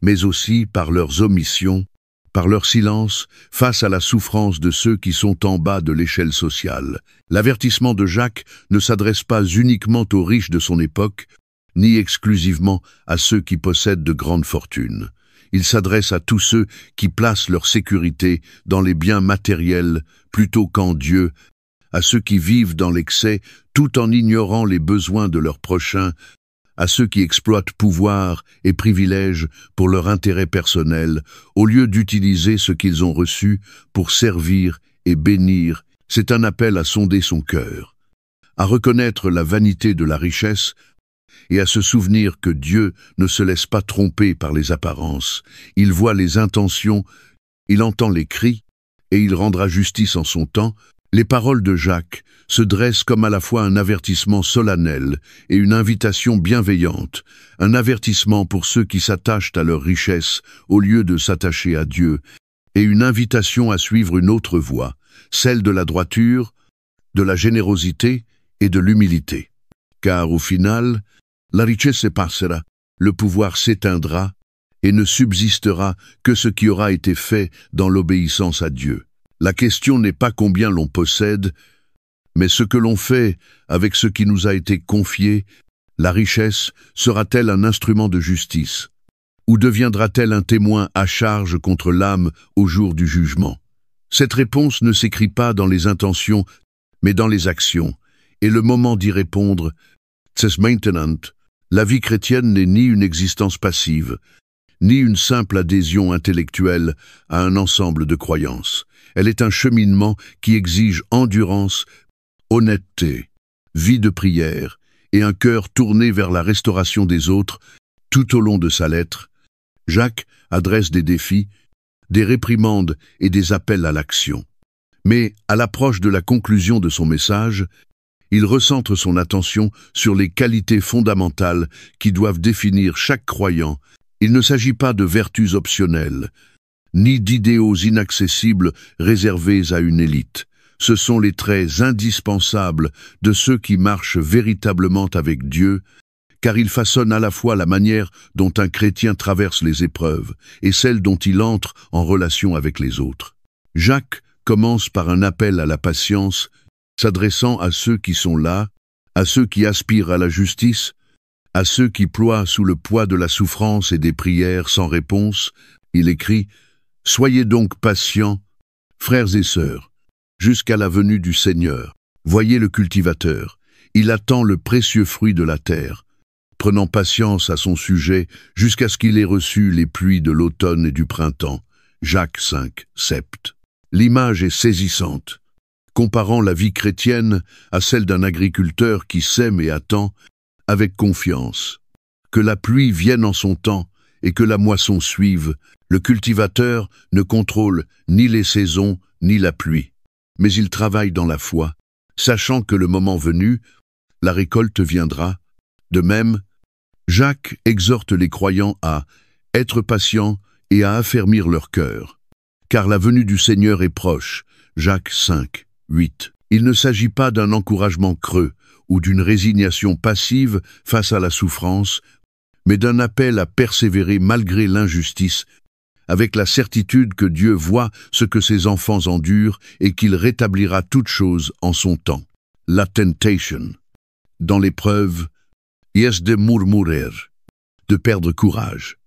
mais aussi par leurs omissions. par leur silence, face à la souffrance de ceux qui sont en bas de l'échelle sociale. L'avertissement de Jacques ne s'adresse pas uniquement aux riches de son époque, ni exclusivement à ceux qui possèdent de grandes fortunes. Il s'adresse à tous ceux qui placent leur sécurité dans les biens matériels plutôt qu'en Dieu, à ceux qui vivent dans l'excès tout en ignorant les besoins de leurs prochains, à ceux qui exploitent pouvoir et privilèges pour leur intérêt personnel, au lieu d'utiliser ce qu'ils ont reçu pour servir et bénir. C'est un appel à sonder son cœur, à reconnaître la vanité de la richesse et à se souvenir que Dieu ne se laisse pas tromper par les apparences. Il voit les intentions, il entend les cris, et il rendra justice en son temps. Les paroles de Jacques se dressent comme à la fois un avertissement solennel et une invitation bienveillante, un avertissement pour ceux qui s'attachent à leur richesse au lieu de s'attacher à Dieu, et une invitation à suivre une autre voie, celle de la droiture, de la générosité et de l'humilité. Car au final, la richesse passera, le pouvoir s'éteindra, et ne subsistera que ce qui aura été fait dans l'obéissance à Dieu. La question n'est pas combien l'on possède, mais ce que l'on fait avec ce qui nous a été confié. La richesse sera-t-elle un instrument de justice, ou deviendra-t-elle un témoin à charge contre l'âme au jour du jugement? Cette réponse ne s'écrit pas dans les intentions, mais dans les actions, et le moment d'y répondre, c'est maintenant. La vie chrétienne n'est ni une existence passive, ni une simple adhésion intellectuelle à un ensemble de croyances. Elle est un cheminement qui exige endurance, honnêteté, vie de prière et un cœur tourné vers la restauration des autres. Tout au long de sa lettre, Jacques adresse des défis, des réprimandes et des appels à l'action. Mais, à l'approche de la conclusion de son message, il recentre son attention sur les qualités fondamentales qui doivent définir chaque croyant. Il ne s'agit pas de vertus optionnelles, ni d'idéaux inaccessibles réservés à une élite. Ce sont les traits indispensables de ceux qui marchent véritablement avec Dieu, car ils façonnent à la fois la manière dont un chrétien traverse les épreuves et celle dont il entre en relation avec les autres. Jacques commence par un appel à la patience, s'adressant à ceux qui sont là, à ceux qui aspirent à la justice, à ceux qui ploient sous le poids de la souffrance et des prières sans réponse. Il écrit « Soyez donc patients, frères et sœurs, jusqu'à la venue du Seigneur. Voyez le cultivateur, il attend le précieux fruit de la terre, prenant patience à son sujet jusqu'à ce qu'il ait reçu les pluies de l'automne et du printemps. » Jacques 5, sept. L'image est saisissante. Comparant la vie chrétienne à celle d'un agriculteur qui sème et attend, avec confiance. Que la pluie vienne en son temps et que la moisson suive, le cultivateur ne contrôle ni les saisons ni la pluie. Mais il travaille dans la foi, sachant que le moment venu, la récolte viendra. De même, Jacques exhorte les croyants à être patients et à affermir leur cœur. Car la venue du Seigneur est proche. Jacques 5, 8. Il ne s'agit pas d'un encouragement creux ou d'une résignation passive face à la souffrance, mais d'un appel à persévérer malgré l'injustice, avec la certitude que Dieu voit ce que ses enfants endurent et qu'il rétablira toutes choses en son temps. La tentation. Dans l'épreuve, yes de murmurer, de perdre courage,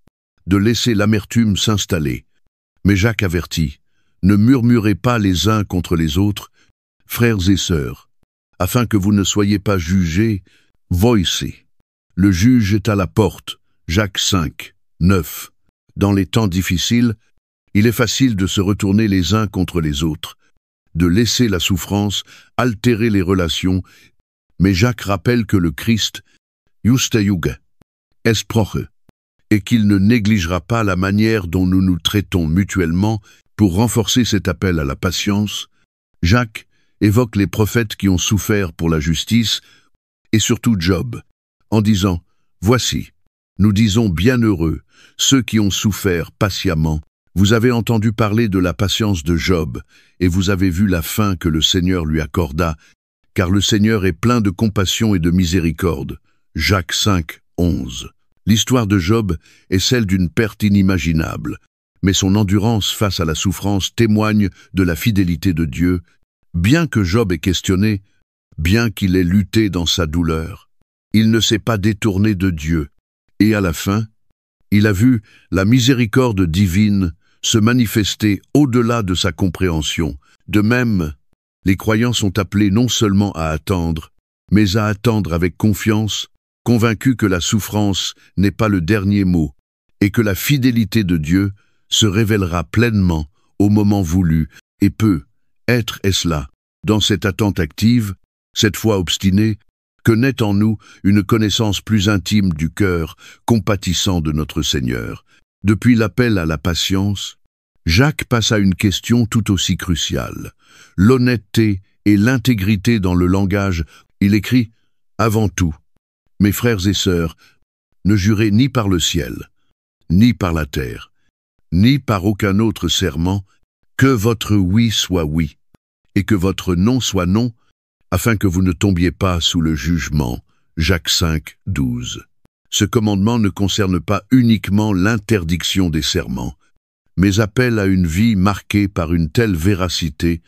de laisser l'amertume s'installer. Mais Jacques avertit, ne murmurez pas les uns contre les autres, frères et sœurs, afin que vous ne soyez pas jugés. Voici. Le juge est à la porte. Jacques 5, 9. Dans les temps difficiles, il est facile de se retourner les uns contre les autres, de laisser la souffrance altérer les relations, mais Jacques rappelle que le Christ, Justayuga, esproche, et qu'il ne négligera pas la manière dont nous nous traitons mutuellement pour renforcer cet appel à la patience. Jacques évoque les prophètes qui ont souffert pour la justice, et surtout Job, en disant « Voici, nous disons bienheureux ceux qui ont souffert patiemment. Vous avez entendu parler de la patience de Job, et vous avez vu la fin que le Seigneur lui accorda, car le Seigneur est plein de compassion et de miséricorde. » Jacques 5, 11. L'histoire de Job est celle d'une perte inimaginable, mais son endurance face à la souffrance témoigne de la fidélité de Dieu, bien que Job ait questionné, bien qu'il ait lutté dans sa douleur. Il ne s'est pas détourné de Dieu, et à la fin, il a vu la miséricorde divine se manifester au-delà de sa compréhension. De même, les croyants sont appelés non seulement à attendre, mais à attendre avec confiance, convaincus que la souffrance n'est pas le dernier mot, et que la fidélité de Dieu se révélera pleinement au moment voulu, et peut être, est-ce là, dans cette attente active, cette foi obstinée, que naît en nous une connaissance plus intime du cœur compatissant de notre Seigneur. Depuis l'appel à la patience, Jacques passe à une question tout aussi cruciale, l'honnêteté et l'intégrité dans le langage. Il écrit « Avant tout, mes frères et sœurs, ne jurez ni par le ciel, ni par la terre, ni par aucun autre serment, que votre oui soit oui, et que votre non soit non, afin que vous ne tombiez pas sous le jugement. » Jacques 5, 12. Ce commandement ne concerne pas uniquement l'interdiction des serments, mais appelle à une vie marquée par une telle véracité,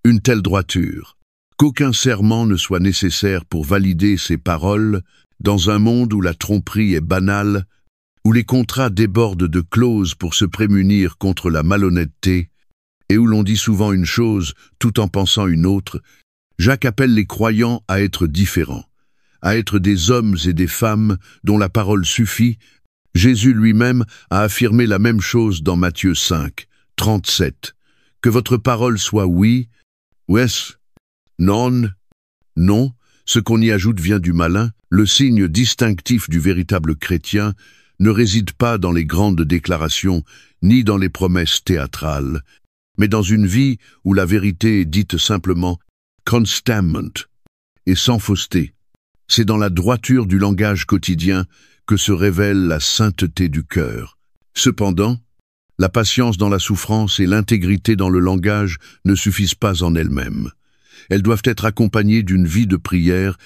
une telle droiture, qu'aucun serment ne soit nécessaire pour valider ces paroles dans un monde où la tromperie est banale, où les contrats débordent de clauses pour se prémunir contre la malhonnêteté, et où l'on dit souvent une chose tout en pensant une autre. Jacques appelle les croyants à être différents, à être des hommes et des femmes dont la parole suffit. Jésus lui-même a affirmé la même chose dans Matthieu 5, 37. Que votre parole soit oui, yes, non, non. Ce qu'on y ajoute vient du malin. Le signe distinctif du véritable chrétien ne réside pas dans les grandes déclarations, ni dans les promesses théâtrales, mais dans une vie où la vérité est dite simplement constamment et sans fausseté. C'est dans la droiture du langage quotidien que se révèle la sainteté du cœur. Cependant, la patience dans la souffrance et l'intégrité dans le langage ne suffisent pas en elles-mêmes. Elles doivent être accompagnées d'une vie de prière,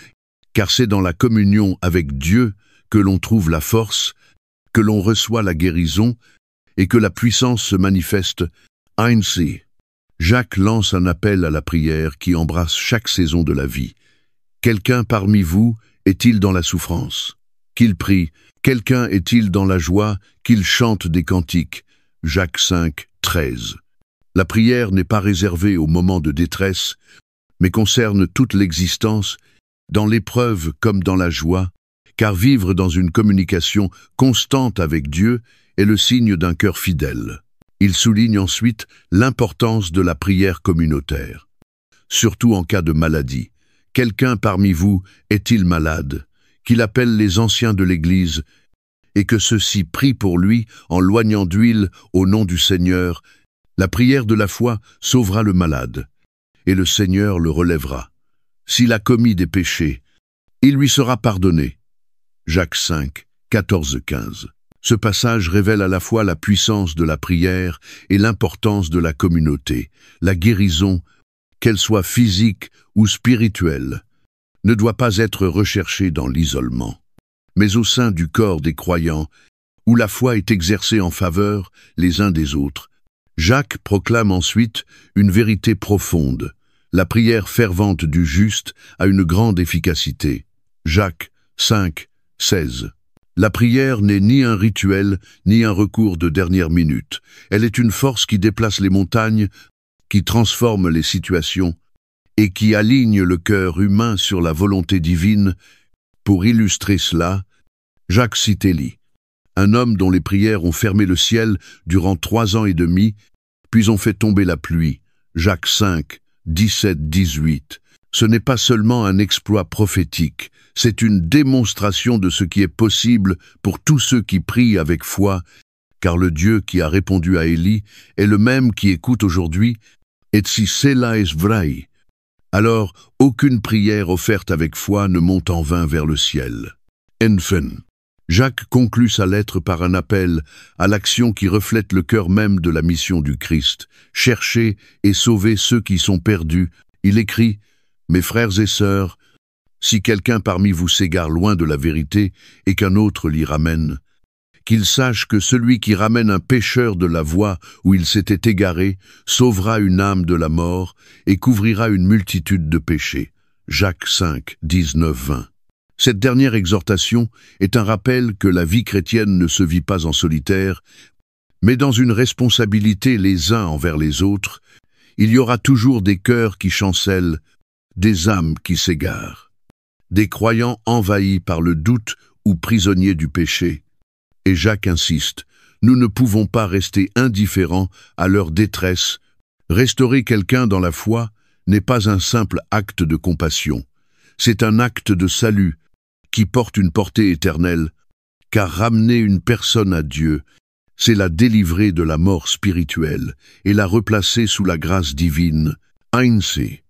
car c'est dans la communion avec Dieu que l'on trouve la force, que l'on reçoit la guérison et que la puissance se manifeste. Ainsi, Jacques lance un appel à la prière qui embrasse chaque saison de la vie. Quelqu'un parmi vous est-il dans la souffrance? Qu'il prie. Quelqu'un est-il dans la joie? Qu'il chante des cantiques. Jacques 5, 13. La prière n'est pas réservée aux moments de détresse, mais concerne toute l'existence, dans l'épreuve comme dans la joie, car vivre dans une communication constante avec Dieu est le signe d'un cœur fidèle. Il souligne ensuite l'importance de la prière communautaire, surtout en cas de maladie. Quelqu'un parmi vous est-il malade? Qu'il appelle les anciens de l'Église, et que ceux-ci prient pour lui en loignant d'huile au nom du Seigneur. La prière de la foi sauvera le malade, et le Seigneur le relèvera. S'il a commis des péchés, il lui sera pardonné. Jacques 5, 14-15. Ce passage révèle à la fois la puissance de la prière et l'importance de la communauté. La guérison, qu'elle soit physique ou spirituelle, ne doit pas être recherchée dans l'isolement, mais au sein du corps des croyants, où la foi est exercée en faveur les uns des autres. Jacques proclame ensuite une vérité profonde. La prière fervente du juste a une grande efficacité. Jacques 5, 16. La prière n'est ni un rituel, ni un recours de dernière minute. Elle est une force qui déplace les montagnes, qui transforme les situations et qui aligne le cœur humain sur la volonté divine. Pour illustrer cela, Jacques cite Élie, un homme dont les prières ont fermé le ciel durant 3 ans et demi, puis ont fait tomber la pluie. Jacques 5, 17-18. Ce n'est pas seulement un exploit prophétique, c'est une démonstration de ce qui est possible pour tous ceux qui prient avec foi, car le Dieu qui a répondu à Élie est le même qui écoute aujourd'hui. Et si cela est vrai, alors aucune prière offerte avec foi ne monte en vain vers le ciel. Enfin, Jacques conclut sa lettre par un appel à l'action qui reflète le cœur même de la mission du Christ, chercher et sauver ceux qui sont perdus. Il écrit « Mes frères et sœurs, si quelqu'un parmi vous s'égare loin de la vérité et qu'un autre l'y ramène, qu'il sache que celui qui ramène un pécheur de la voie où il s'était égaré sauvera une âme de la mort et couvrira une multitude de péchés. Jacques 5, 19-20. Cette dernière exhortation est un rappel que la vie chrétienne ne se vit pas en solitaire, mais dans une responsabilité les uns envers les autres. Il y aura toujours des cœurs qui chancellent, des âmes qui s'égarent, des croyants envahis par le doute ou prisonniers du péché. Et Jacques insiste, nous ne pouvons pas rester indifférents à leur détresse. Restaurer quelqu'un dans la foi n'est pas un simple acte de compassion, c'est un acte de salut qui porte une portée éternelle, car ramener une personne à Dieu, c'est la délivrer de la mort spirituelle et la replacer sous la grâce divine. Einsi.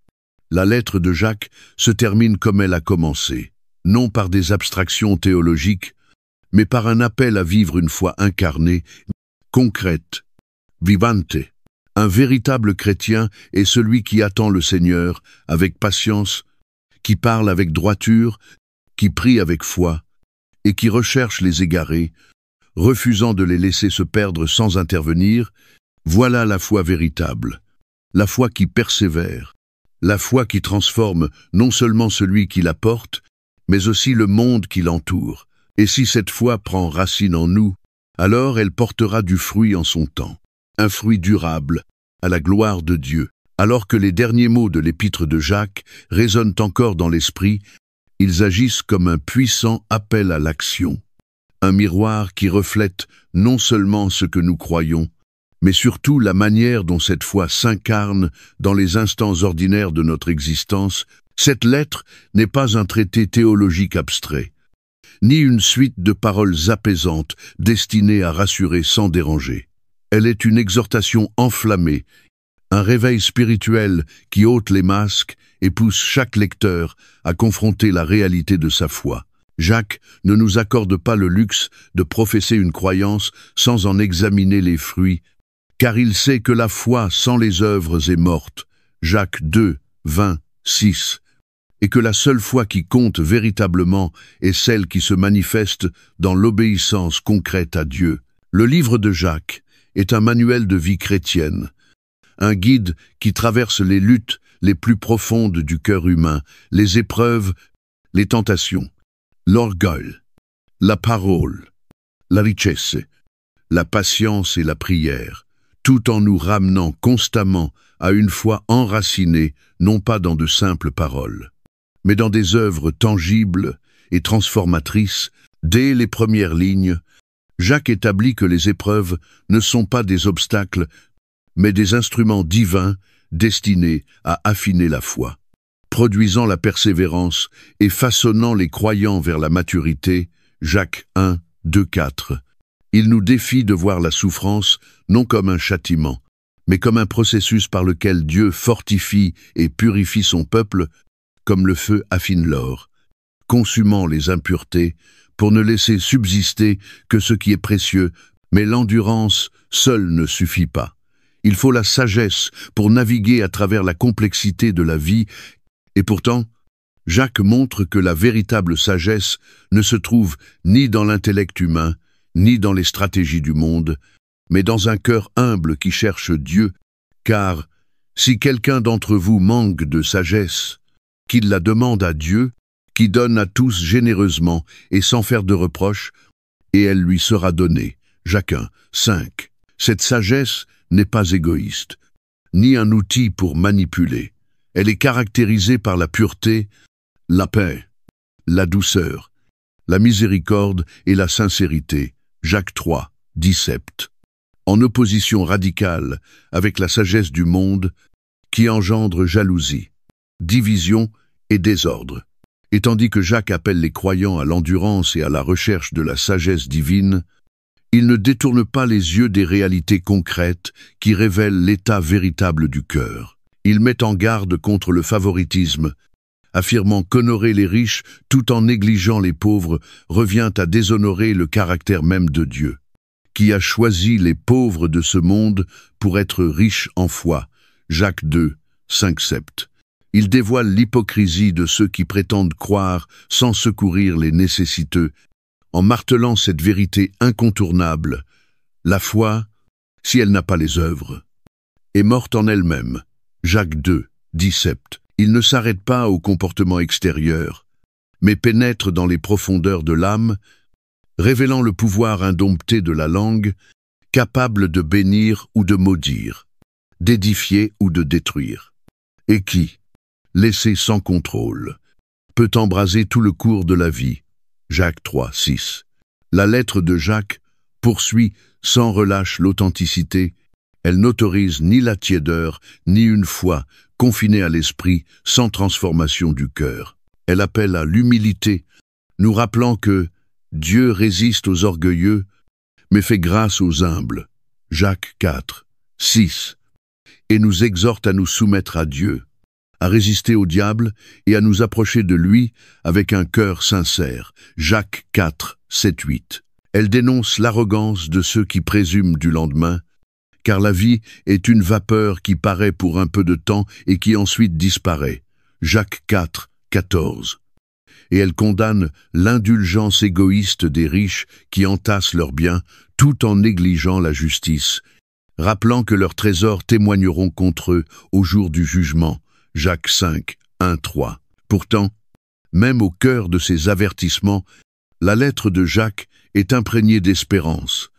La lettre de Jacques se termine comme elle a commencé, non par des abstractions théologiques, mais par un appel à vivre une foi incarnée, concrète, vivante. Un véritable chrétien est celui qui attend le Seigneur avec patience, qui parle avec droiture, qui prie avec foi, et qui recherche les égarés, refusant de les laisser se perdre sans intervenir. Voilà la foi véritable, la foi qui persévère, la foi qui transforme non seulement celui qui la porte, mais aussi le monde qui l'entoure. Et si cette foi prend racine en nous, alors elle portera du fruit en son temps, un fruit durable, à la gloire de Dieu. Alors que les derniers mots de l'épître de Jacques résonnent encore dans l'esprit, ils agissent comme un puissant appel à l'action, un miroir qui reflète non seulement ce que nous croyons, mais surtout la manière dont cette foi s'incarne dans les instants ordinaires de notre existence. Cette lettre n'est pas un traité théologique abstrait, ni une suite de paroles apaisantes destinées à rassurer sans déranger. Elle est une exhortation enflammée, un réveil spirituel qui ôte les masques et pousse chaque lecteur à confronter la réalité de sa foi. Jacques ne nous accorde pas le luxe de professer une croyance sans en examiner les fruits, car il sait que la foi sans les œuvres est morte. Jacques 2, 20, 6. Et que la seule foi qui compte véritablement est celle qui se manifeste dans l'obéissance concrète à Dieu. Le livre de Jacques est un manuel de vie chrétienne, un guide qui traverse les luttes les plus profondes du cœur humain, les épreuves, les tentations, l'orgueil, la parole, la richesse, la patience et la prière, tout en nous ramenant constamment à une foi enracinée, non pas dans de simples paroles, mais dans des œuvres tangibles et transformatrices. Dès les premières lignes, Jacques établit que les épreuves ne sont pas des obstacles, mais des instruments divins destinés à affiner la foi, produisant la persévérance et façonnant les croyants vers la maturité. Jacques 1, 2, 4. Il nous défie de voir la souffrance non comme un châtiment, mais comme un processus par lequel Dieu fortifie et purifie son peuple, comme le feu affine l'or, consumant les impuretés pour ne laisser subsister que ce qui est précieux. Mais l'endurance seule ne suffit pas. Il faut la sagesse pour naviguer à travers la complexité de la vie, et pourtant, Jacques montre que la véritable sagesse ne se trouve ni dans l'intellect humain, ni dans les stratégies du monde, mais dans un cœur humble qui cherche Dieu, car si quelqu'un d'entre vous manque de sagesse, qu'il la demande à Dieu, qui donne à tous généreusement et sans faire de reproches, et elle lui sera donnée. Jacques 1, 5. Cette sagesse n'est pas égoïste, ni un outil pour manipuler. Elle est caractérisée par la pureté, la paix, la douceur, la miséricorde et la sincérité. Jacques 3, 17. En opposition radicale avec la sagesse du monde qui engendre jalousie, division et désordre. Et tandis que Jacques appelle les croyants à l'endurance et à la recherche de la sagesse divine, il ne détourne pas les yeux des réalités concrètes qui révèlent l'état véritable du cœur. Il met en garde contre le favoritisme, affirmant qu'honorer les riches tout en négligeant les pauvres revient à déshonorer le caractère même de Dieu, qui a choisi les pauvres de ce monde pour être riches en foi. Jacques 2, 5, 7. Il dévoile l'hypocrisie de ceux qui prétendent croire sans secourir les nécessiteux, en martelant cette vérité incontournable. La foi, si elle n'a pas les œuvres, est morte en elle-même. Jacques 2, 17. Il ne s'arrête pas au comportement extérieur, mais pénètre dans les profondeurs de l'âme, révélant le pouvoir indompté de la langue, capable de bénir ou de maudire, d'édifier ou de détruire, et qui, laissé sans contrôle, peut embraser tout le cours de la vie. Jacques 3, 6. La lettre de Jacques poursuit sans relâche l'authenticité. Elle n'autorise ni la tiédeur, ni une foi confinée à l'esprit, sans transformation du cœur. Elle appelle à l'humilité, nous rappelant que Dieu résiste aux orgueilleux, mais fait grâce aux humbles. Jacques 4, 6. Et nous exhorte à nous soumettre à Dieu, à résister au diable et à nous approcher de lui avec un cœur sincère. Jacques 4, 7, 8. Elle dénonce l'arrogance de ceux qui présument du lendemain, car la vie est une vapeur qui paraît pour un peu de temps et qui ensuite disparaît. Jacques 4, 14. Et elle condamne l'indulgence égoïste des riches qui entassent leurs biens tout en négligeant la justice, rappelant que leurs trésors témoigneront contre eux au jour du jugement. Jacques 5, 1, 3. Pourtant, même au cœur de ces avertissements, la lettre de Jacques est imprégnée d'espérance,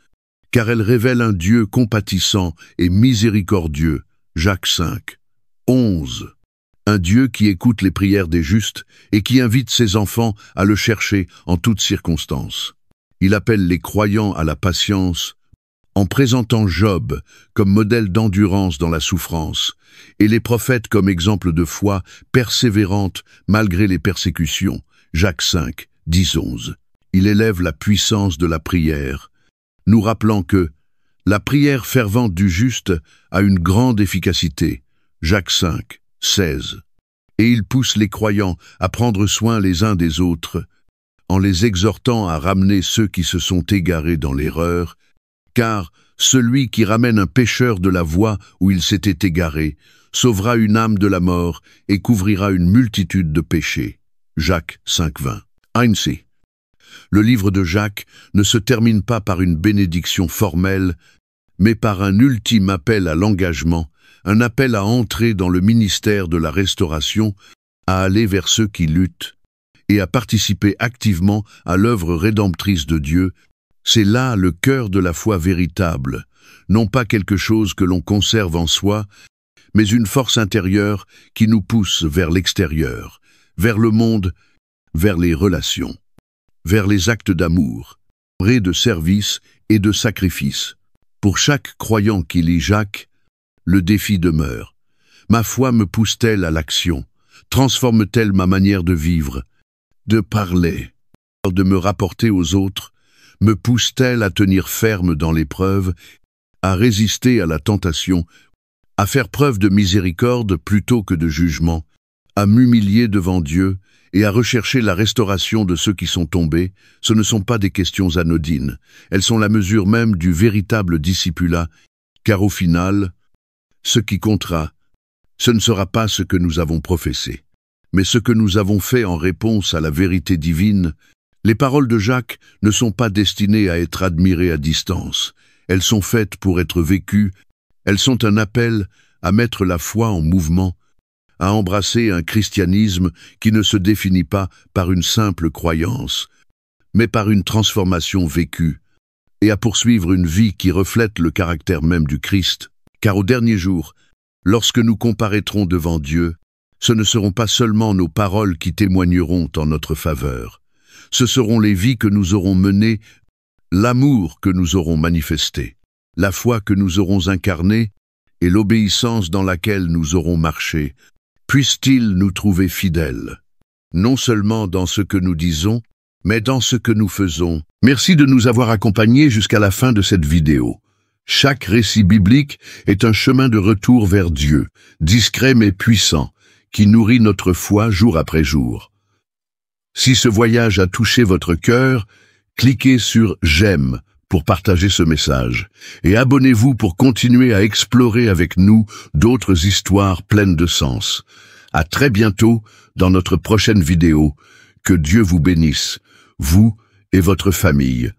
car elle révèle un Dieu compatissant et miséricordieux. Jacques 5, 11. Un Dieu qui écoute les prières des justes et qui invite ses enfants à le chercher en toutes circonstances. Il appelle les croyants à la patience, en présentant Job comme modèle d'endurance dans la souffrance, et les prophètes comme exemple de foi persévérante malgré les persécutions. Jacques 5, 10, 11. Il élève la puissance de la prière, nous rappelant que la prière fervente du juste a une grande efficacité. Jacques 5, 16. Et il pousse les croyants à prendre soin les uns des autres, en les exhortant à ramener ceux qui se sont égarés dans l'erreur, car celui qui ramène un pécheur de la voie où il s'était égaré sauvera une âme de la mort et couvrira une multitude de péchés. Jacques 5, 20. Ainsi, le livre de Jacques ne se termine pas par une bénédiction formelle, mais par un ultime appel à l'engagement, un appel à entrer dans le ministère de la restauration, à aller vers ceux qui luttent, et à participer activement à l'œuvre rédemptrice de Dieu. C'est là le cœur de la foi véritable, non pas quelque chose que l'on conserve en soi, mais une force intérieure qui nous pousse vers l'extérieur, vers le monde, vers les relations, vers les actes d'amour, de service et de sacrifice. Pour chaque croyant qui lit Jacques, le défi demeure. Ma foi me pousse-t-elle à l'action? Transforme-t-elle ma manière de vivre, de parler, de me rapporter aux autres? Me pousse-t-elle à tenir ferme dans l'épreuve, à résister à la tentation, à faire preuve de miséricorde plutôt que de jugement, à m'humilier devant Dieu et à rechercher la restauration de ceux qui sont tombés? Ce ne sont pas des questions anodines, elles sont la mesure même du véritable discipulat, car au final, ce qui comptera, ce ne sera pas ce que nous avons professé, mais ce que nous avons fait en réponse à la vérité divine. Les paroles de Jacques ne sont pas destinées à être admirées à distance, elles sont faites pour être vécues, elles sont un appel à mettre la foi en mouvement, à embrasser un christianisme qui ne se définit pas par une simple croyance, mais par une transformation vécue, et à poursuivre une vie qui reflète le caractère même du Christ, car au dernier jour, lorsque nous comparaîtrons devant Dieu, ce ne seront pas seulement nos paroles qui témoigneront en notre faveur, ce seront les vies que nous aurons menées, l'amour que nous aurons manifesté, la foi que nous aurons incarnée et l'obéissance dans laquelle nous aurons marché. Puisse-t-il nous trouver fidèles, non seulement dans ce que nous disons, mais dans ce que nous faisons. Merci de nous avoir accompagnés jusqu'à la fin de cette vidéo. Chaque récit biblique est un chemin de retour vers Dieu, discret mais puissant, qui nourrit notre foi jour après jour. Si ce voyage a touché votre cœur, cliquez sur « J'aime » pour partager ce message, et abonnez-vous pour continuer à explorer avec nous d'autres histoires pleines de sens. À très bientôt dans notre prochaine vidéo. Que Dieu vous bénisse, vous et votre famille.